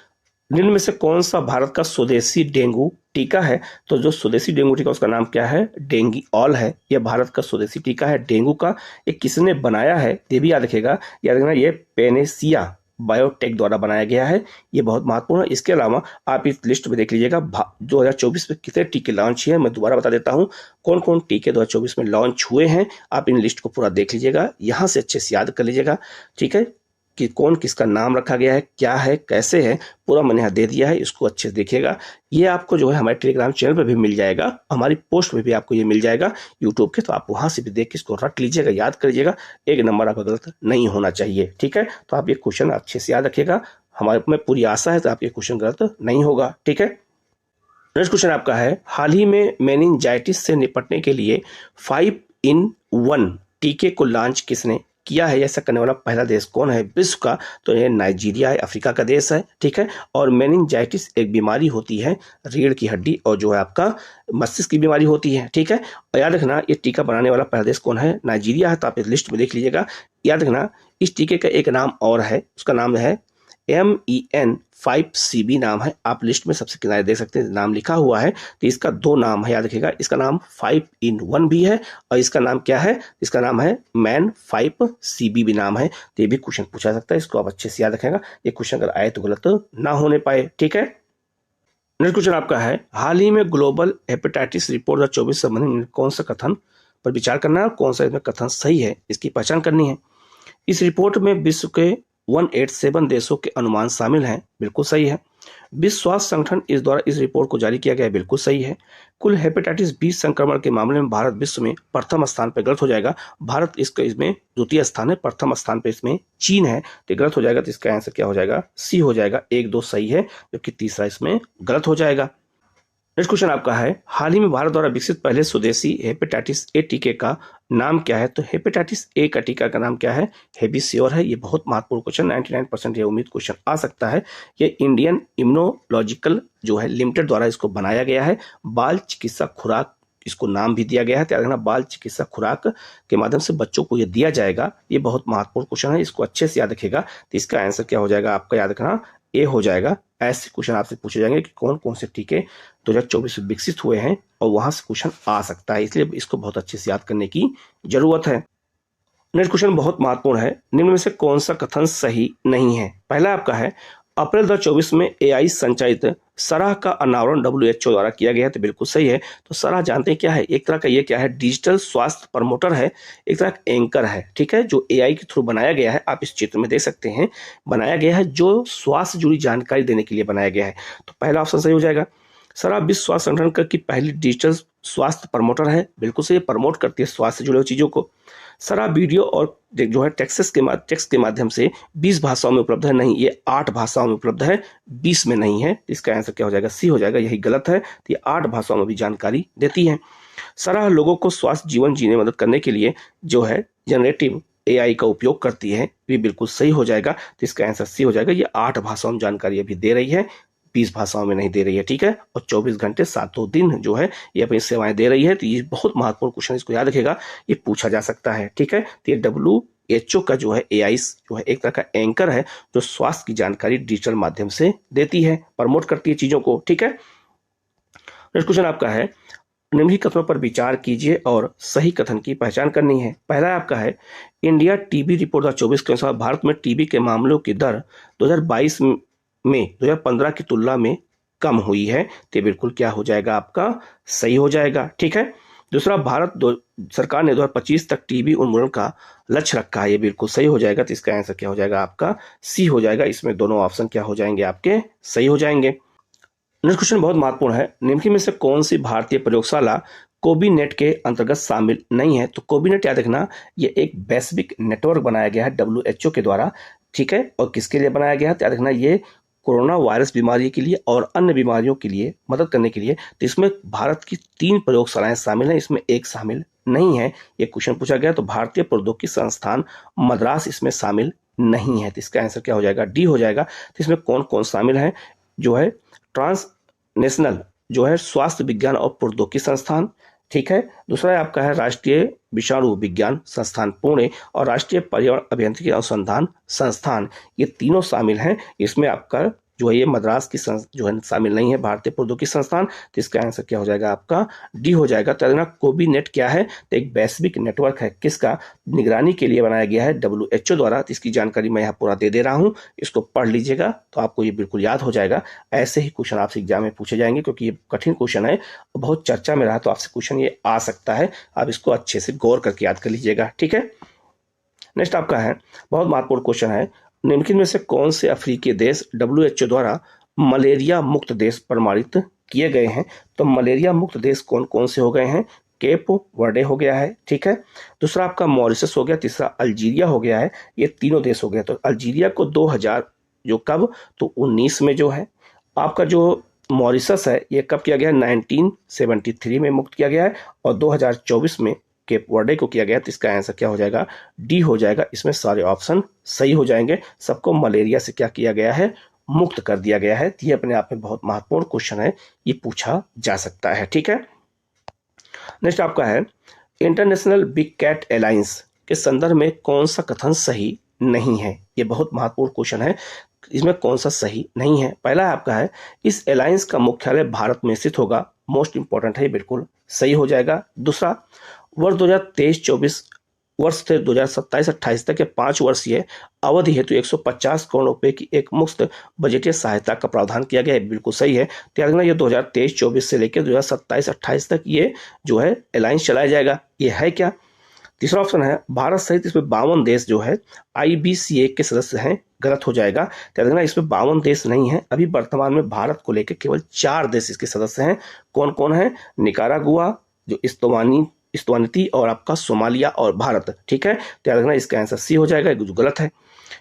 निम्न में से कौन सा भारत का स्वदेशी डेंगू टीका है? तो जो स्वदेशी डेंगू टीका उसका नाम क्या है? डेंगी ऑल है। यह भारत का स्वदेशी टीका है डेंगू का। ये किसने बनाया है? ये भी याद रखेगा, याद रखना ये पेनेसिया बायोटेक द्वारा बनाया गया है। ये बहुत महत्वपूर्ण है। इसके अलावा आप इस लिस्ट में देख लीजिएगा 2024 में कितने टीके लॉन्च हुए हैं। मैं दोबारा बता देता हूँ कौन कौन टीके 2024 में लॉन्च हुए हैं। आप इन लिस्ट को पूरा देख लीजिएगा, यहाँ से अच्छे से याद कर लीजिएगा। ठीक है, कि कौन किसका नाम रखा गया है, क्या है, कैसे है, पूरा मैंने यहाँ दे दिया है, इसको अच्छे से देखिएगा। ये आपको जो है हमारे टेलीग्राम चैनल पर भी मिल जाएगा, हमारी पोस्ट में भी आपको ये मिल जाएगा यूट्यूब के, तो आप वहाँ से भी देख के इसको रख लीजिएगा, याद कर लीजिएगा। एक नंबर आपका गलत नहीं होना चाहिए। ठीक है, तो आप ये क्वेश्चन अच्छे से याद रखिएगा, हमारे में पूरी आशा है तो आप ये क्वेश्चन गलत नहीं होगा। ठीक है, नेक्स्ट क्वेश्चन आपका है, हाल ही में मेनिंजाइटिस से निपटने के लिए 5-in-1 टीके को लॉन्च किसने किया है? ऐसा करने वाला पहला देश कौन है विश्व का? तो ये नाइजीरिया है, अफ्रीका का देश है। ठीक है, और मेनिंजाइटिस एक बीमारी होती है रीढ़ की हड्डी और जो है आपका मस्तिष्क की बीमारी होती है। ठीक है, और याद रखना ये टीका बनाने वाला पहला देश कौन है? नाइजीरिया है। तो आप इस लिस्ट में देख लीजिएगा। याद रखना इस टीके का एक नाम और है, उसका नाम है MEN5CB नाम है। आप लिस्ट में सबसे किनारे देख सकते हैं, नाम लिखा हुआ है। तो इसका दो नाम है, याद रखिएगा। इसका नाम 5-in-1 भी है और इसका नाम क्या है? इसका नाम है MEN5CB भी नाम है। तो ये भी क्वेश्चन पूछा सकता है, इसको आप अच्छे से याद रखेगा। ये क्वेश्चन अगर आए तो गलत ना होने पाए। ठीक है, नेक्स्ट क्वेश्चन आपका है, हाल ही में ग्लोबल हेपेटाइटिस रिपोर्ट 2024 संबंधी में कौन सा कथन पर विचार करना है, कौन सा इसमें कथन सही है, इसकी पहचान करनी है। इस रिपोर्ट में विश्व के 187 देशों के अनुमान शामिल हैं, बिल्कुल सही है। विश्व स्वास्थ्य संगठन इस द्वारा इस रिपोर्ट को जारी किया गया है, बिल्कुल सही है। कुल हेपेटाइटिस बी संक्रमण के मामले में भारत विश्व में प्रथम स्थान पर, गलत हो जाएगा। भारत इसमें द्वितीय स्थान है, प्रथम स्थान पर इसमें चीन है, तो गलत हो जाएगा। तो इसका आंसर क्या हो जाएगा? सी हो जाएगा। 1-2 सही है, जबकि तीसरा इसमें गलत हो जाएगा। नेक्स्ट क्वेश्चन आपका है, हाल ही में भारत द्वारा विकसित पहले स्वदेशी हेपेटाइटिस ए टीके का नाम क्या है? तो हेपेटाइटिस ए का टीका का नाम क्या है? हेबिस्योर है। ये बहुत महत्वपूर्ण क्वेश्चन, 99% ये उम्मीद क्वेश्चन आ सकता है। ये इंडियन इम्यूनोलॉजिकल जो है लिमिटेड द्वारा इसको बनाया गया है। बाल चिकित्सा खुराक इसको नाम भी दिया गया है। याद रखना, बाल चिकित्सा खुराक के माध्यम से बच्चों को ये दिया जाएगा। ये बहुत महत्वपूर्ण क्वेश्चन है, इसको अच्छे से याद रखेगा। तो इसका आंसर क्या हो जाएगा आपका? याद रखना ए हो जाएगा। ऐसे क्वेश्चन आपसे पूछे जाएंगे कि कौन कौन से टीके 2024 में विकसित हुए हैं और वहां से क्वेश्चन आ सकता है, इसलिए इसको बहुत अच्छे से याद करने की जरूरत है। नेक्स्ट क्वेश्चन बहुत महत्वपूर्ण है, निम्न में से कौन सा कथन सही नहीं है? पहला आपका है, अप्रैल 2024 में AI संचालित सराह का अनावरण WHO द्वारा किया गया है, तो बिल्कुल सही है। तो सराह जानते हैं क्या है? एक तरह का ये क्या है? डिजिटल स्वास्थ्य प्रमोटर है, एक तरह का एंकर है। ठीक है, जो AI के थ्रू बनाया गया है, आप इस चित्र में देख सकते हैं, बनाया गया है जो स्वास्थ्य से जुड़ी जानकारी देने के लिए बनाया गया है। तो पहला ऑप्शन सही हो जाएगा। सराह विश्व स्वास्थ्य संगठन की पहली डिजिटल स्वास्थ्य प्रमोटर है, बिल्कुल सही, प्रमोट करती है स्वास्थ्य से जुड़े हुए चीजों को। सराह वीडियो और जो है टेक्स्ट के माध्यम से 20 भाषाओं में उपलब्ध है, नहीं, ये 8 भाषाओं में उपलब्ध है, 20 में नहीं है। इसका आंसर क्या हो जाएगा? सी हो जाएगा, यही गलत है। तो ये 8 भाषाओं में भी जानकारी देती है। सराह लोगों को स्वास्थ्य जीवन जीने में मदद करने के लिए जो है जनरेटिव AI का उपयोग करती है, ये बिल्कुल सही हो जाएगा। तो इसका आंसर सी हो जाएगा। ये 8 भाषाओं में जानकारी अभी दे रही है, 20 भाषाओं में नहीं दे रही है। ठीक है, और 24 घंटे 7 दिन जो है ये अपनी सेवाएं दे रही है। तो ये बहुत महत्वपूर्ण क्वेश्चन, इसको याद रखेगा, ये पूछा जा सकता है। ठीक है, तो ये WHO का जो है AI जो है एक तरह का एंकर है जो स्वास्थ्य की जानकारी डिजिटल माध्यम से देती है, प्रमोट करती है चीजों को। ठीक है, नेक्स्ट क्वेश्चन आपका है, निम्नलिखित कथनों पर विचार कीजिए और सही कथन की पहचान करनी है। पहला आपका है, इंडिया टीबी रिपोर्ट 2024 के अनुसार भारत में टीबी के मामलों की दर 2022 में 2015 की तुलना में कम हुई है। तो बिल्कुल क्या हो जाएगा आपका, सही हो जाएगा। ठीक है, दूसरा, सरकार ने 2025 तक टीबी उन्मूलन का लक्ष्य रखा है। ये बिल्कुल सही हो जाएगा। तो इसका आंसर क्या हो जाएगा आपका, सी हो जाएगा। इसमें दोनों ऑप्शन क्या हो जाएंगे आपके, सही हो जाएंगे। नेक्स्ट क्वेश्चन बहुत महत्वपूर्ण है, निम्नलिखित में से कौन सी भारतीय प्रयोगशाला कोबीनेट के अंतर्गत शामिल नहीं है। तो कोबीनेट याद रखना, ये एक वैश्विक नेटवर्क बनाया गया है WHO के द्वारा। ठीक है, और किसके लिए बनाया गया है, तो याद रखना ये कोरोना वायरस बीमारी के लिए और अन्य बीमारियों के लिए मदद करने के लिए। तो इसमें भारत की 3 प्रयोगशालाएं शामिल हैं, इसमें एक शामिल नहीं है। ये क्वेश्चन पूछा गया। तो भारतीय प्रौद्योगिकी संस्थान मद्रास इसमें शामिल नहीं है। तो इसका आंसर क्या हो जाएगा, डी हो जाएगा। तो इसमें कौन कौन शामिल है, जो है ट्रांसनेशनल जो है स्वास्थ्य विज्ञान और प्रौद्योगिकी संस्थान। ठीक है, दूसरा है आपका है राष्ट्रीय विषाणु विज्ञान संस्थान पुणे और राष्ट्रीय पर्यावरण अभियांत्रिकी अनुसंधान संस्थान, ये तीनों शामिल हैं। इसमें आपका जो है ये मद्रास की जो है शामिल नहीं है, भारतीय प्रौद्योगिकी संस्थान। तो इसका आंसर क्या हो जाएगा आपका, डी हो जाएगा। तो कोबीनेट क्या है, तो एक वैश्विक नेटवर्क है, किसका, निगरानी के लिए बनाया गया है WHO द्वारा। तो इसकी जानकारी मैं यहाँ पूरा दे दे रहा हूँ, इसको पढ़ लीजिएगा तो आपको ये बिल्कुल याद हो जाएगा। ऐसे ही क्वेश्चन आपसे एग्जाम में पूछे जाएंगे, क्योंकि ये कठिन क्वेश्चन है, बहुत चर्चा में रहा, तो आपसे क्वेश्चन ये आ सकता है। आप इसको अच्छे से गौर करके याद कर लीजिएगा। ठीक है, नेक्स्ट आपका है, बहुत महत्वपूर्ण क्वेश्चन है, निम्नलिखित में से कौन से अफ्रीकी देश WHO द्वारा मलेरिया मुक्त देश प्रमाणित किए गए हैं। तो मलेरिया मुक्त देश कौन कौन से हो गए हैं, केप वर्डे हो गया है। ठीक है, दूसरा आपका मॉरिशस हो गया, तीसरा अल्जीरिया हो गया है। ये तीनों देश हो गया। तो अल्जीरिया को 2000 जो कब, तो 19 में जो है। आपका जो मॉरिशस है ये कब किया गया, 1973 में मुक्त किया गया है, और 2024 में केप वर्डे को किया गया। तो इसका आंसर क्या हो जाएगा, डी हो जाएगा। इसमें सारे ऑप्शन सही हो जाएंगे। सबको मलेरिया से क्या किया गया है, मुक्त कर दिया गया है। ये अपने आप में बहुत महत्वपूर्ण क्वेश्चन है, ये पूछा जा सकता है। ठीक है, नेक्स्ट आपका है, इंटरनेशनल बिग कैट अलायंस के संदर्भ में कौन सा कथन सही नहीं है। ये बहुत महत्वपूर्ण क्वेश्चन है, इसमें कौन सा सही नहीं है। पहला आपका है, इस अलायंस का मुख्यालय भारत में स्थित होगा। मोस्ट इंपॉर्टेंट है, बिल्कुल सही हो जाएगा। दूसरा, वर्ष 2023-24 वर्ष से 2027-28 तक के 5 वर्षीय अवधि हेतु 150 करोड़ रुपए की एक मुफ्त बजटीय सहायता का प्रावधान किया गया है। बिल्कुल सही है। तो याद रखना, ये 2023-24 से लेकर 2027-28 तक ये जो है अलायंस चलाया जाएगा। ये है क्या। तीसरा ऑप्शन है, भारत सहित इसमें 52 देश जो है IBCA के सदस्य हैं। गलत हो जाएगा। तो याद रखना, इसमें 52 देश नहीं है। अभी वर्तमान में भारत को लेकर केवल 4 देश इसके सदस्य हैं। कौन कौन है, निकारागुआ, जो इस्वातिनी और आपका सोमालिया और भारत। ठीक है, तो याद रखना इसका आंसर सी हो जाएगा, जो गलत है।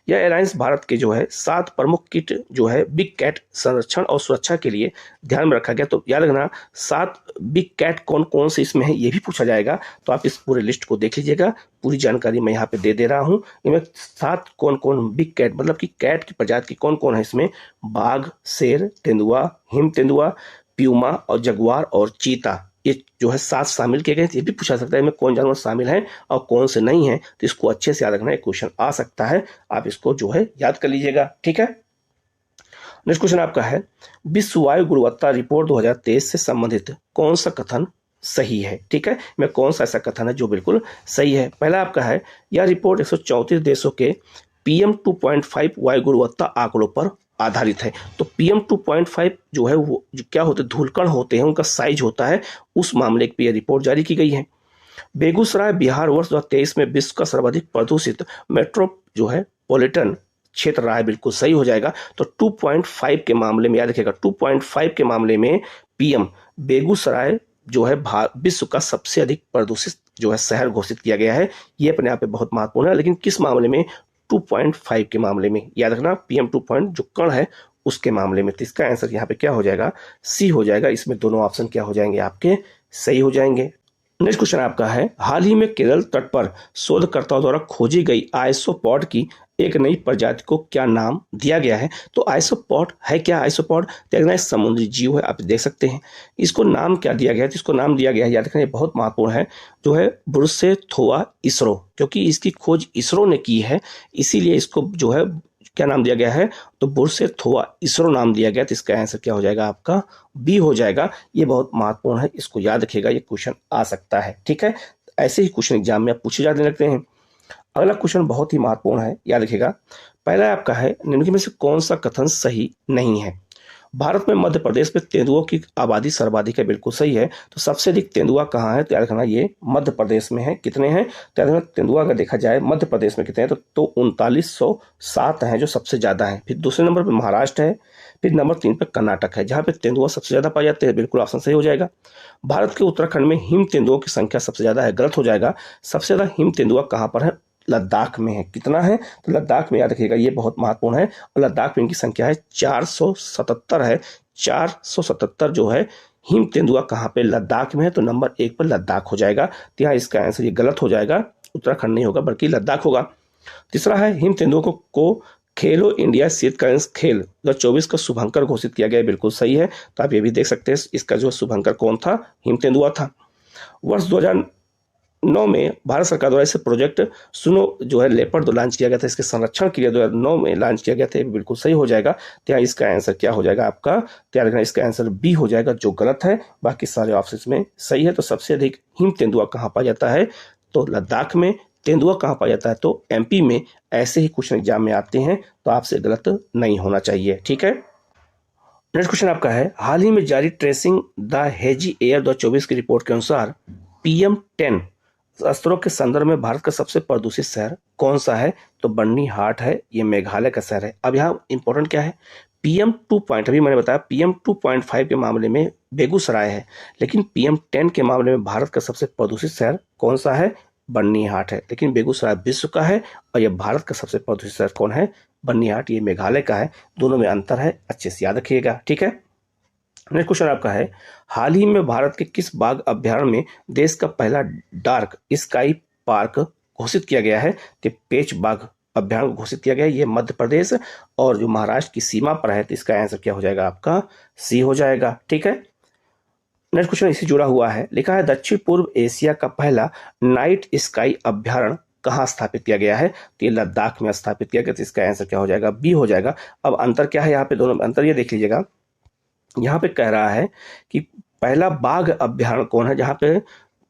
यह अलायंस भारत के जो है 7 प्रमुख किट जो है बिग कैट संरक्षण और सुरक्षा के लिए ध्यान में रखा गया। तो याद रखना 7 बिग कैट कौन कौन से इसमें है, ये भी पूछा जाएगा। तो आप इस पूरे लिस्ट को देख लीजिएगा, पूरी जानकारी मैं यहाँ पे दे दे रहा हूँ। इनमें 7 कौन कौन बिग कैट, मतलब कि कैट की प्रजाति की कौन कौन है इसमें, बाघ, शेर, तेंदुआ, हिम तेंदुआ, प्यूमा और जगुआर और चीता, ये जो है 7 शामिल किए गए। ये भी पूछा सकता है इनमें कौन जानवर शामिल है और कौन से नहीं है। तो इसको अच्छे से याद रखना, एक क्वेश्चन आ सकता है, आप इसको जो है याद कर लीजिएगा। ठीक है, नेक्स्ट क्वेश्चन आपका है, विश्व वायु गुणवत्ता रिपोर्ट 2023 से संबंधित कौन सा कथन सही है। ठीक है, मैं कौन सा ऐसा कथन है जो बिल्कुल सही है। पहला आपका है, यह रिपोर्ट 134 देशों के PM 2.5 वायु गुणवत्ता आंकड़ों पर आधारित है। तो PM 2.5 जो है वो जो क्या होते हैं, धूलकण होते हैं, उनका साइज होता है, उस मामले की रिपोर्ट जारी की गई है। बेगूसराय बिहार वर्ष 2023 में विश्व का सर्वाधिक प्रदूषित मेट्रो जो है पॉलिटन क्षेत्र रहा है। बिल्कुल सही हो जाएगा। तो 2.5 के मामले में याद रखिएगा, 2.5 के मामले में PM बेगूसराय जो है विश्व का सबसे अधिक प्रदूषित जो है शहर घोषित किया गया है। ये अपने आप में बहुत महत्वपूर्ण है, लेकिन किस मामले में, 2.5 के मामले में। याद रखना PM 2 जो कण है उसके मामले में। तो इसका आंसर यहाँ पे क्या हो जाएगा, सी हो जाएगा। इसमें दोनों ऑप्शन क्या हो जाएंगे आपके, सही हो जाएंगे। नेक्स्ट क्वेश्चन आपका है, हाल ही में केरल तट पर शोधकर्ताओं द्वारा खोजी गई आइसोपॉड की एक नई प्रजाति को क्या नाम दिया गया है? तो आइसोपॉड है क्या? आइसोपॉड देखना एक समुद्री जीव है, आप देख सकते हैं। इसको नाम क्या दिया गया है? तो इसको नाम दिया गया है, याद रखना ये बहुत महत्वपूर्ण है, जो है बुरसेथोआ इसरो, क्योंकि इसकी खोज इसरो ने की है, इसीलिए इसको जो है क्या नाम दिया गया है? तो बुरसेथोआ इसरो नाम दिया गया। तो इसका आंसर क्या हो जाएगा? आपका बी हो जाएगा। ये बहुत महत्वपूर्ण है, इसको याद रखिएगा, ये क्वेश्चन आ सकता है। ठीक है, ऐसे ही क्वेश्चन एग्जाम में आप पूछे जाने लगते हैं। अगला क्वेश्चन बहुत ही महत्वपूर्ण है, याद रखिएगा। पहला आपका है, निम्नलिखित में से कौन सा कथन सही नहीं है? भारत में मध्य प्रदेश में तेंदुओं की आबादी सर्वाधिक है, बिल्कुल सही है। तो सबसे अधिक तेंदुआ कहाँ है? तो याद रखना ये मध्य प्रदेश में है। कितने हैं? तो याद रखना तेंदुआ अगर देखा जाए मध्य प्रदेश में कितने हैं, तो 3907 हैं, जो सबसे ज्यादा है। फिर दूसरे नंबर पर महाराष्ट्र है, फिर नंबर 3 पर कर्नाटक है, जहाँ पे तेंदुआ सबसे ज्यादा पाए जाते हैं। बिल्कुल ऑप्शन सही हो जाएगा। भारत के उत्तराखंड में हिम तेंदुओं की संख्या सबसे ज्यादा है, गलत हो जाएगा। सबसे ज्यादा हिम तेंदुआ कहाँ पर है? लद्दाख में है। कितना है? तो लद्दाख में, याद रखिएगा ये बहुत महत्वपूर्ण है। और लद्दाख में इनकी संख्या है 477 है। 477 जो है हिम तेंदुआ कहाँ पे? लद्दाख में है। तो नंबर 1 पर लद्दाख हो जाएगा। तो यहाँ इसका आंसर ये गलत हो जाएगा, उत्तराखंड नहीं होगा बल्कि लद्दाख होगा। तीसरा है, हिम तेंदुओं को खेलो इंडिया शीतकालीन खेल 2024 का शुभंकर घोषित किया गया है, बिल्कुल सही है। तो आप ये भी देख सकते हैं, इसका जो शुभंकर कौन था? हिम तेंदुआ था। वर्ष 2009 में भारत सरकार द्वारा इसे प्रोजेक्ट सुनो जो है लेपर्ड लॉन्च किया गया था, इसके संरक्षण के लिए 2009 में लॉन्च किया गया था। बिल्कुल सही हो जाएगा। तो यहाँ इसका आंसर क्या हो जाएगा? आपका तैयार रखना, इसका आंसर बी हो जाएगा, जो गलत है। बाकी सारे ऑप्शन में सही है। तो सबसे अधिक हिम तेंदुआ कहाँ पाया जाता है? तो लद्दाख में। तेंदुआ कहाँ पाया जाता है? तो एमपी में। ऐसे ही क्वेश्चन एग्जाम में आते हैं, तो आपसे गलत नहीं होना चाहिए। ठीक है, नेक्स्ट क्वेश्चन आपका है, हाल ही में जारी ट्रेसिंग द हेजी एयर 2024 की रिपोर्ट के अनुसार PM10 स्तरों के संदर्भ में भारत का सबसे प्रदूषित शहर कौन सा है? तो बर्नीहाट है, ये मेघालय का शहर है। अब यहाँ इंपॉर्टेंट क्या है? PM2 अभी मैंने बताया PM2.5 के मामले में बेगूसराय है, लेकिन PM10 के मामले में भारत का सबसे प्रदूषित शहर कौन सा है? बर्नीहाट है। लेकिन बेगूसराय विश्व का है और यह भारत का सबसे प्रदूषित शहर कौन है? बर्नीहाट, ये मेघालय का है। दोनों में अंतर है, अच्छे से याद रखिएगा। ठीक है, नेक्स्ट क्वेश्चन आपका है, हाल ही में भारत के किस बाघ अभ्यारण्य में देश का पहला डार्क स्काई पार्क घोषित किया गया है? कि पेच बाघ अभ्यारण्य घोषित किया गया है, ये मध्य प्रदेश और जो महाराष्ट्र की सीमा पर है। तो इसका आंसर क्या हो जाएगा? आपका सी हो जाएगा। ठीक है, नेक्स्ट क्वेश्चन इसी जुड़ा हुआ है, लिखा है दक्षिण पूर्व एशिया का पहला नाइट स्काई अभ्यारण्य कहाँ स्थापित किया गया है? तो ये लद्दाख में स्थापित किया गया। तो इसका आंसर क्या हो जाएगा? बी हो जाएगा। अब अंतर क्या है यहाँ पे? दोनों में अंतर ये देख लीजिएगा। यहाँ पे कह रहा है कि पहला बाघ अभ्यारण्य कौन है, जहाँ पे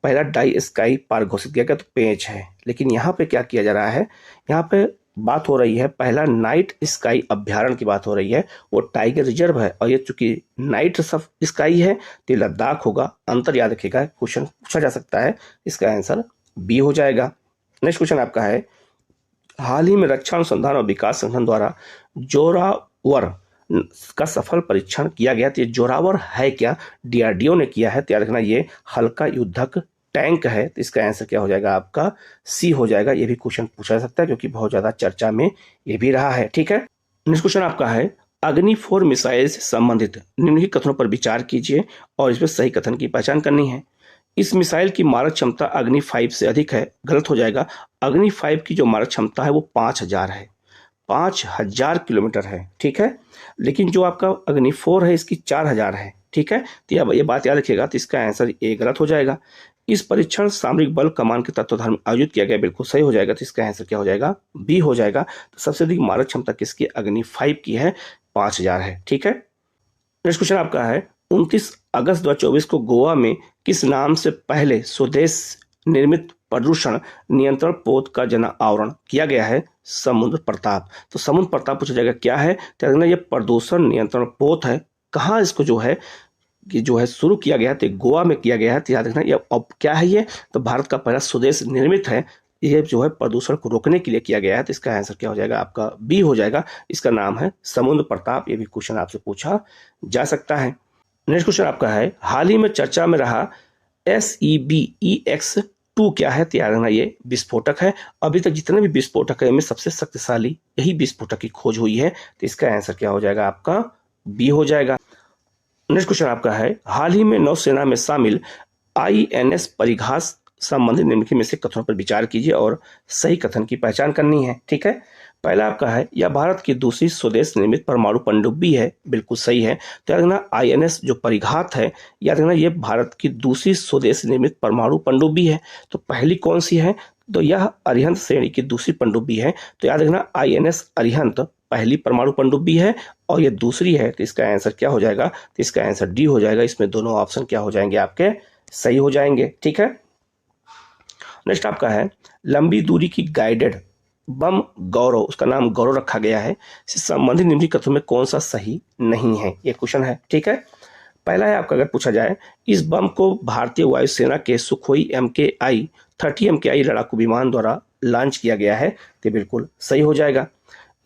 पहला डाई स्काई पार्क घोषित किया गया, तो पेंच है। लेकिन यहाँ पे क्या किया जा रहा है? यहाँ पे बात हो रही है पहला नाइट स्काई अभ्यारण्य की बात हो रही है, वो टाइगर रिजर्व है। और ये चूंकि नाइट स्काई है तो ये लद्दाख होगा। अंतर याद रखिएगा, क्वेश्चन पूछा जा सकता है। इसका आंसर बी हो जाएगा। नेक्स्ट क्वेश्चन आपका है, हाल ही में रक्षा अनुसंधान और विकास संगठन द्वारा जोरावर का सफल परीक्षण किया गया। तो ये जोरावर है क्या? DRDO ने किया है। याद रखना ये हल्का युद्धक टैंक है। तो इसका आंसर क्या हो जाएगा? आपका सी हो जाएगा। ये भी क्वेश्चन पूछा जा सकता है, क्योंकि बहुत ज्यादा चर्चा में ये भी रहा है। ठीक है, नेक्स्ट क्वेश्चन आपका है, अग्नि 4 मिसाइल से संबंधित निम्नलिखित कथनों पर विचार कीजिए और इसमें सही कथन की पहचान करनी है। इस मिसाइल की मारक क्षमता अग्नि 5 से अधिक है, गलत हो जाएगा। अग्नि 5 की जो मारक क्षमता है वो 5000 है, 5000 किलोमीटर है। ठीक है, लेकिन जो आपका अग्नि 4 है इसकी 4000 है। ठीक है, तो ये बात याद रखिएगा। तो इसका आंसर ए गलत हो जाएगा। इस परीक्षण सामरिक बल कमान के तत्वाधान में आयोजित किया गया, बिल्कुल सही हो जाएगा। तो इसका आंसर क्या हो जाएगा? बी हो जाएगा। तो सबसे अधिक मारक क्षमता किसकी? अग्नि 5 की है, 5000 है। ठीक है, नेक्स्ट क्वेश्चन आपका है, 29 अगस्त 2024 को गोवा में किस नाम से पहले स्वदेश निर्मित प्रदूषण नियंत्रण पोत का जन आवरण किया गया है? समुद्र प्रताप। तो समुद्र प्रताप पूछा जाएगा क्या है? तो ये प्रदूषण नियंत्रण पोत है। कहाँ इसको जो है शुरू किया गया? तो गोवा में किया गया है। तो याद रखना ये अब क्या है? ये तो भारत का पहला स्वदेश निर्मित है। ये जो है प्रदूषण को रोकने के लिए किया गया है। तो इसका आंसर क्या हो जाएगा? आपका बी हो जाएगा। इसका नाम है समुद्र प्रताप। ये भी क्वेश्चन आपसे पूछा जा सकता है। नेक्स्ट क्वेश्चन आपका है, हाल ही में चर्चा में रहा SEBEX2 क्या है? तो याद रखना ये विस्फोटक है। अभी तक जितने भी विस्फोटक है इनमें सबसे शक्तिशाली यही विस्फोटक की खोज हुई है। तो इसका आंसर क्या हो जाएगा? आपका बी हो जाएगा। नेक्स्ट क्वेश्चन आपका है, हाल ही में नौसेना में शामिल INS परिघास संबंधित निम्नलिखित में से कथनों पर विचार कीजिए और सही कथन की पहचान करनी है। ठीक है, पहला आपका है, यह भारत की दूसरी स्वदेश निर्मित परमाणु पनडुब्बी है। बिल्कुल सही है। तो याद रखना INS जो परिघात है, याद रखना ये भारत की दूसरी स्वदेश निर्मित परमाणु पनडुब्बी है। तो पहली कौन सी है? तो यह अरिहंत श्रेणी की दूसरी पनडुब्बी है। तो याद रखना INS अरिहंत पहली परमाणु पनडुब्बी है और ये दूसरी है। तो इसका आंसर क्या हो जाएगा? तो इसका आंसर डी हो जाएगा। इसमें दोनों ऑप्शन क्या हो जाएंगे? आपके सही हो जाएंगे। ठीक है। नेक्स्ट आपका है, लंबी दूरी की गाइडेड बम गौरव, उसका नाम गौरव रखा गया है, इससे संबंधित निम्नलिखित कथनों में कौन सा सही नहीं है? ये क्वेश्चन है। ठीक है। पहला है आपका, अगर पूछा जाए, इस बम को भारतीय वायुसेना के सुखोई MKI 30 MKI लड़ाकू विमान द्वारा लॉन्च किया गया है। तो बिल्कुल सही हो जाएगा।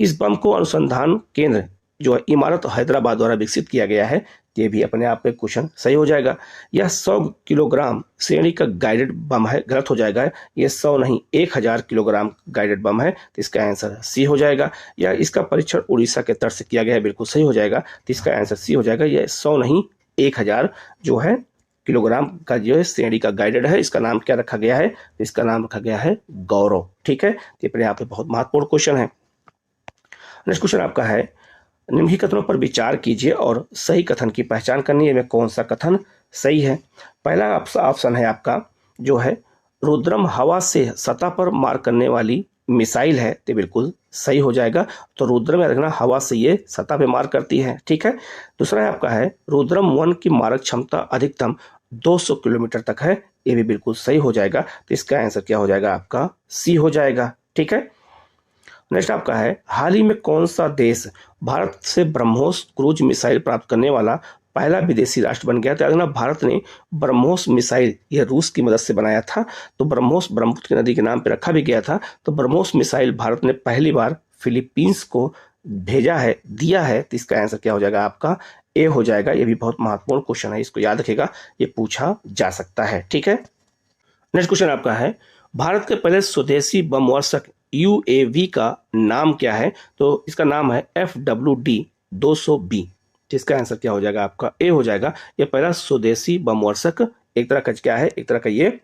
इस बम को अनुसंधान केंद्र जो है इमारत हैदराबाद द्वारा विकसित किया गया है। ये भी अपने आप में क्वेश्चन सही हो जाएगा। यह 100 किलोग्राम श्रेणी का गाइडेड बम है। गलत हो जाएगा, ये 100 नहीं 1000 किलोग्राम गाइडेड बम है। तो इसका आंसर सी हो जाएगा। या इसका परीक्षण उड़ीसा के तट से किया गया है। बिल्कुल सही हो जाएगा। तो इसका आंसर सी हो जाएगा। यह 100 नहीं 1000 जो है किलोग्राम का जो है श्रेणी का गाइडेड है। इसका नाम क्या रखा गया है? इसका नाम रखा गया है गौरव। ठीक है। ये अपने आप में बहुत महत्वपूर्ण क्वेश्चन है। नेक्स्ट क्वेश्चन आपका है, निम्नलिखित कथनों पर विचार कीजिए और सही कथन की पहचान करनी है। में कौन सा कथन सही है? पहला ऑप्शन है आपका जो है, रुद्रम हवा से सतह पर मार करने वाली मिसाइल है। तो बिल्कुल सही हो जाएगा। तो रुद्रम याद रखना हवा से ये सतह पे मार करती है। ठीक है। दूसरा है आपका है, रुद्रम 1 की मारक क्षमता अधिकतम 200 किलोमीटर तक है। ये भी बिल्कुल सही हो जाएगा। तो इसका आंसर क्या हो जाएगा? आपका सी हो जाएगा। ठीक है। नेक्स्ट आपका है, हाल ही में कौन सा देश भारत से ब्रह्मोस क्रूज मिसाइल प्राप्त करने वाला पहला विदेशी राष्ट्र बन गया? तो भारत ने ब्रह्मोस मिसाइल यह रूस की मदद से बनाया था। तो ब्रह्मोस ब्रह्मपुत्र की नदी के नाम पर रखा भी गया था। तो ब्रह्मोस मिसाइल भारत ने पहली बार फिलीपींस को भेजा है, दिया है। तो इसका आंसर क्या हो जाएगा? आपका ए हो जाएगा। ये भी बहुत महत्वपूर्ण क्वेश्चन है, इसको याद रखिएगा, ये पूछा जा सकता है। ठीक है। नेक्स्ट क्वेश्चन आपका है, भारत के पहले स्वदेशी बमवर्षक UAV का नाम क्या है? तो इसका नाम है FWD-200B। जिसका आंसर क्या हो जाएगा? आपका ए हो जाएगा। ये पहला स्वदेशी बमवर्षक एक तरह का क्या है? एक तरह का ये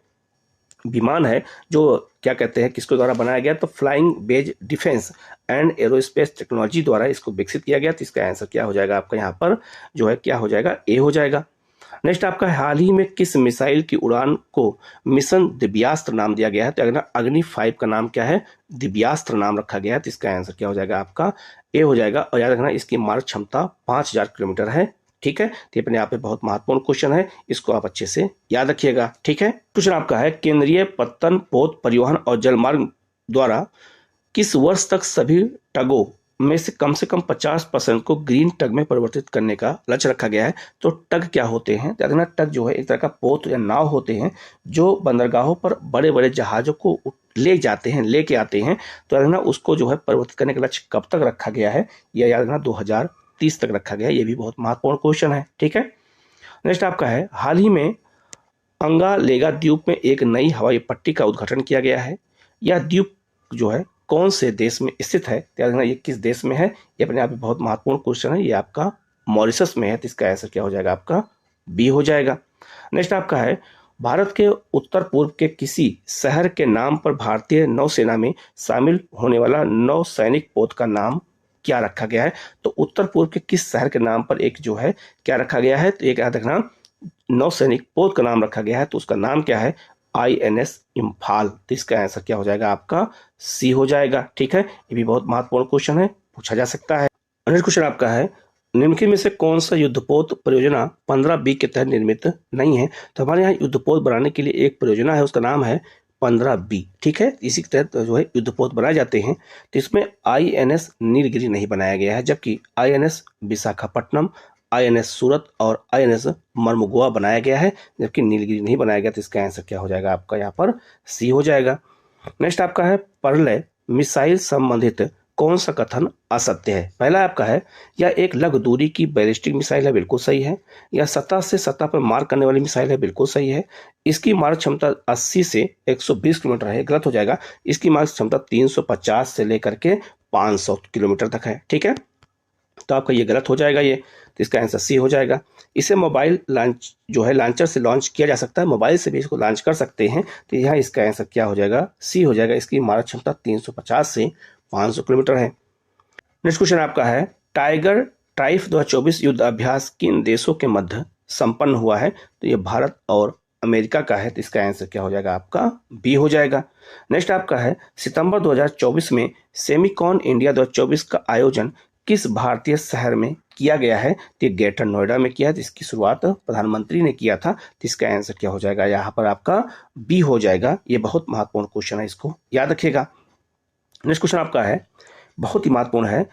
विमान है जो क्या कहते हैं, किसके द्वारा बनाया गया? तो Flying Wedge Defence and Aerospace technology द्वारा इसको विकसित किया गया। तो इसका आंसर क्या हो जाएगा? आपका यहाँ पर जो है क्या हो जाएगा? ए हो जाएगा। नेक्स्ट आपका, हाल ही में किस मिसाइल की उड़ान को मिशन दिव्यास्त्र नाम दिया गया है? तो अग्नि 5 का नाम क्या है? दिव्यास्त्र नाम रखा गया है। तो इसका आंसर क्या हो जाएगा? आपका ए हो जाएगा। और याद रखना इसकी मारक क्षमता 5000 किलोमीटर है। ठीक है। तो अपने आप में बहुत महत्वपूर्ण क्वेश्चन है, इसको आप अच्छे से याद रखिएगा। ठीक है। क्वेश्चन आपका है, केंद्रीय पत्तन पोत परिवहन और जलमार्ग द्वारा किस वर्ष तक सभी टगों में से कम 50% को ग्रीन टग में परिवर्तित करने का लक्ष्य रखा गया है? तो टग क्या होते हैं? तो टग जो है एक तरह का पोत या नाव होते हैं जो बंदरगाहों पर बड़े बड़े जहाजों को ले जाते हैं, लेके आते हैं। तो उसको जो है परिवर्तित करने का लक्ष्य कब तक रखा गया है? यह याद रखना 2030 तक रखा गया है। ये भी बहुत महत्वपूर्ण क्वेश्चन है। ठीक है। नेक्स्ट आपका है, हाल ही में अंगालेगा द्वीप में एक नई हवाई पट्टी का उद्घाटन किया गया है। यह द्वीप जो है कौन से देश में स्थित है? याद रखना ये किस देश में है? ये अपने आप में बहुत महत्वपूर्ण क्वेश्चन है। ये आपका मॉरिशस में है। तो इसका आंसर क्या हो जाएगा? आपका बी हो जाएगा। नेक्स्ट आपका है, भारत के उत्तर पूर्व के किसी शहर के नाम पर भारतीय नौसेना में शामिल होने वाला नौसैनिक पोत का नाम क्या रखा गया है? तो उत्तर पूर्व के किस शहर के नाम पर एक जो है क्या रखा गया है? तो एक याद रखना नौसैनिक पोत का नाम रखा गया है। तो उसका नाम क्या है? INS इम्फाल। तो इसका आंसर क्या हो जाएगा? आपका सी हो जाएगा। ठीक है। ये भी बहुत महत्वपूर्ण क्वेश्चन है, पूछा जा सकता है। नेक्स्ट क्वेश्चन आपका है, निम्नलिखित में से कौन सा युद्धपोत परियोजना 15B के तहत निर्मित नहीं है? तो हमारे यहाँ युद्धपोत बनाने के लिए एक परियोजना है, उसका नाम है 15B। ठीक है। इसी के तहत जो है युद्धपोत बनाए जाते हैं। तो इसमें INS नीलगिरी नहीं बनाया गया है, जबकि INS विशाखापट्टनम, INS सूरत और INS मर्मुगुआ बनाया गया है, जबकि नीलगिरी नहीं बनाया गया। तो इसका आंसर क्या हो जाएगा? आपका यहाँ पर सी हो जाएगा। नेक्स्ट आपका है, प्रलय मिसाइल संबंधित कौन सा कथन असत्य है? पहला आपका है, यह एक लघु दूरी की बैलिस्टिक मिसाइल है। बिल्कुल सही है। यह सतह से सतह पर मार करने वाली मिसाइल है। बिल्कुल सही है। इसकी मारक क्षमता 80 से 120 किलोमीटर है। गलत हो जाएगा। इसकी मारक क्षमता 350 से लेकर के 500 किलोमीटर तक है। ठीक है। तो आपका ये गलत हो जाएगा ये। तो इसका आंसर सी हो जाएगा। इसे मोबाइल लॉन्च जो है लॉन्चर से लॉन्च किया जा सकता है, मोबाइल से भी इसको लॉन्च कर सकते हैं। तो यहाँ इसका आंसर क्या हो जाएगा? सी हो जाएगा। इसकी मारक क्षमता 350 से 500 किलोमीटर है। नेक्स्ट क्वेश्चन आपका है, टाइगर ट्राइफ 2024 युद्ध अभ्यास किन देशों के मध्य संपन्न हुआ है? तो ये भारत और अमेरिका का है, तो इसका आंसर क्या हो जाएगा आपका? बी हो जाएगा। नेक्स्ट आपका है, सितंबर 2024 में सेमिकॉन इंडिया 2024 का आयोजन किस भारतीय शहर में किया गया है? तो ग्रेटर नोएडा में किया, इसकी शुरुआत प्रधानमंत्री ने किया था, तो इसका आंसर क्या हो जाएगा यहाँ पर आपका? बी हो जाएगा। ये बहुत महत्वपूर्ण क्वेश्चन है, इसको याद रखिएगा। नेक्स्ट क्वेश्चन आपका है, बहुत ही महत्वपूर्ण है,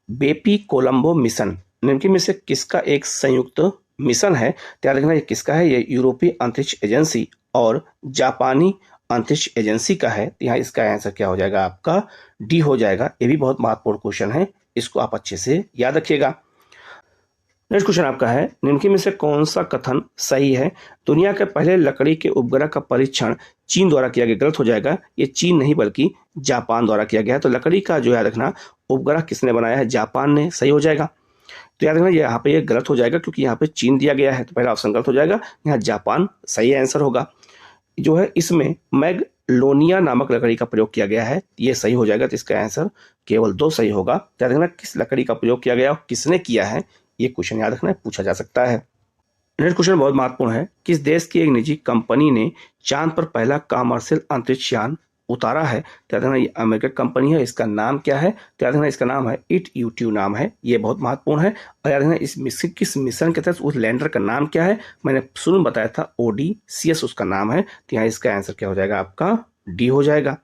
बेपी कोलंबो मिशन निम्नलिखित में से किसका एक संयुक्त मिशन है? याद रखना ये किसका है? ये यूरोपीय अंतरिक्ष एजेंसी और जापानी अंतरिक्ष एजेंसी का है। यहाँ इसका आंसर क्या हो जाएगा आपका? डी हो जाएगा। ये भी बहुत महत्वपूर्ण क्वेश्चन है, इसको आप अच्छे से याद रखिएगा। नेक्स्ट क्वेश्चन आपका है, निम्नलिखित में से कौन सा कथन सही है? दुनिया के पहले लकड़ी के उपग्रह का परीक्षण चीन द्वारा किया गया। गलत हो जाएगा, ये चीन नहीं बल्कि जापान द्वारा किया गया है। तो लकड़ी का जो याद रखना उपग्रह किसने बनाया है? जापान ने। सही हो जाएगा। तो याद रखना यहाँ पे ये गलत हो जाएगा क्योंकि यहाँ पे चीन दिया गया है, तो पहला ऑप्शन गलत हो जाएगा। यहाँ जापान सही आंसर होगा। जो है इसमें मैग्नोलिया नामक लकड़ी का प्रयोग किया गया है, ये सही हो जाएगा। तो इसका आंसर केवल 2 सही होगा। याद रखना किस लकड़ी का प्रयोग किया गया और किसने किया है, ये क्वेश्चन याद रखना पूछा जा सकता है। नेक्स्ट क्वेश्चन बहुत महत्वपूर्ण है, किस देश की एक निजी कंपनी ने चांद पर पहला कमर्शियल अंतरिक्ष यान उतारा है? तो याद रखना ये अमेरिकन कंपनी है, इसका नाम क्या है? तो याद रखना इसका नाम है इट्यूटिव नाम है, ये बहुत महत्वपूर्ण है। और याद रखना किस मिशन के तहत उस लैंडर का नाम क्या है? मैंने शुरू में बताया था ODCS उसका नाम है। तो यहाँ इसका आंसर क्या हो जाएगा आपका? डी हो जाएगा।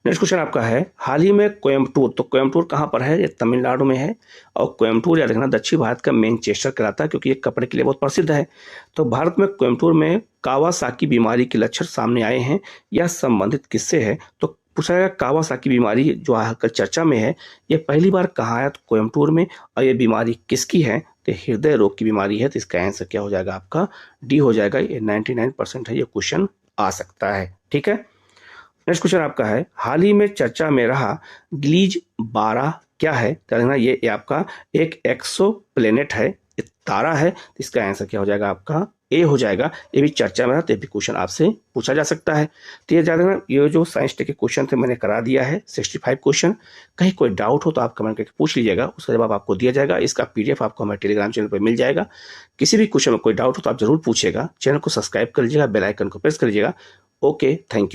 नेक्स्ट क्वेश्चन आपका है, हाल ही में कोयम्बटूर, तो कोयम्बटूर कहाँ पर है? ये तमिलनाडु में है। और कोयम्बटूर याद रखना दक्षिण भारत का मैनचेस्टर कहलाता है क्योंकि ये कपड़े के लिए बहुत प्रसिद्ध है। तो भारत में कोयम्बटूर में कावासाकी बीमारी के लक्षण सामने आए हैं, यह संबंधित किससे है? तो पूछा गया कावासाकी बीमारी जो आकर चर्चा में है, ये पहली बार कहाँ आया? तो कोयम्बटूर में। और ये बीमारी किसकी है? तो हृदय रोग की बीमारी है। तो इसका आंसर क्या हो जाएगा आपका? डी हो जाएगा। ये 99% है, ये क्वेश्चन आ सकता है। ठीक है। नेक्स्ट क्वेश्चन आपका है, हाल ही में चर्चा में रहा ग्लीज 12 क्या है? तो ये आपका एक एक्सो प्लेनेट है, एक तारा है। तो इसका आंसर क्या हो जाएगा आपका? ए हो जाएगा। ये भी चर्चा में रहा, तो ये भी क्वेश्चन आपसे पूछा जा सकता है। तो ये जान लेना, ये जो साइंस टेक के क्वेश्चन थे मैंने करा दिया है 65 क्वेश्चन। कहीं कोई डाउट हो तो आप कमेंट करके पूछ लीजिएगा, उसका जवाब आपको दिया जाएगा। इसका PDF आपको हमारे टेलीग्राम चैनल पर मिल जाएगा। किसी भी क्वेश्चन में कोई डाउट हो तो आप जरूर पूछिएगा। चैनल को सब्सक्राइब कर लीजिएगा, बेल आइकन को प्रेस कर लीजिएगा। Okay, thank you.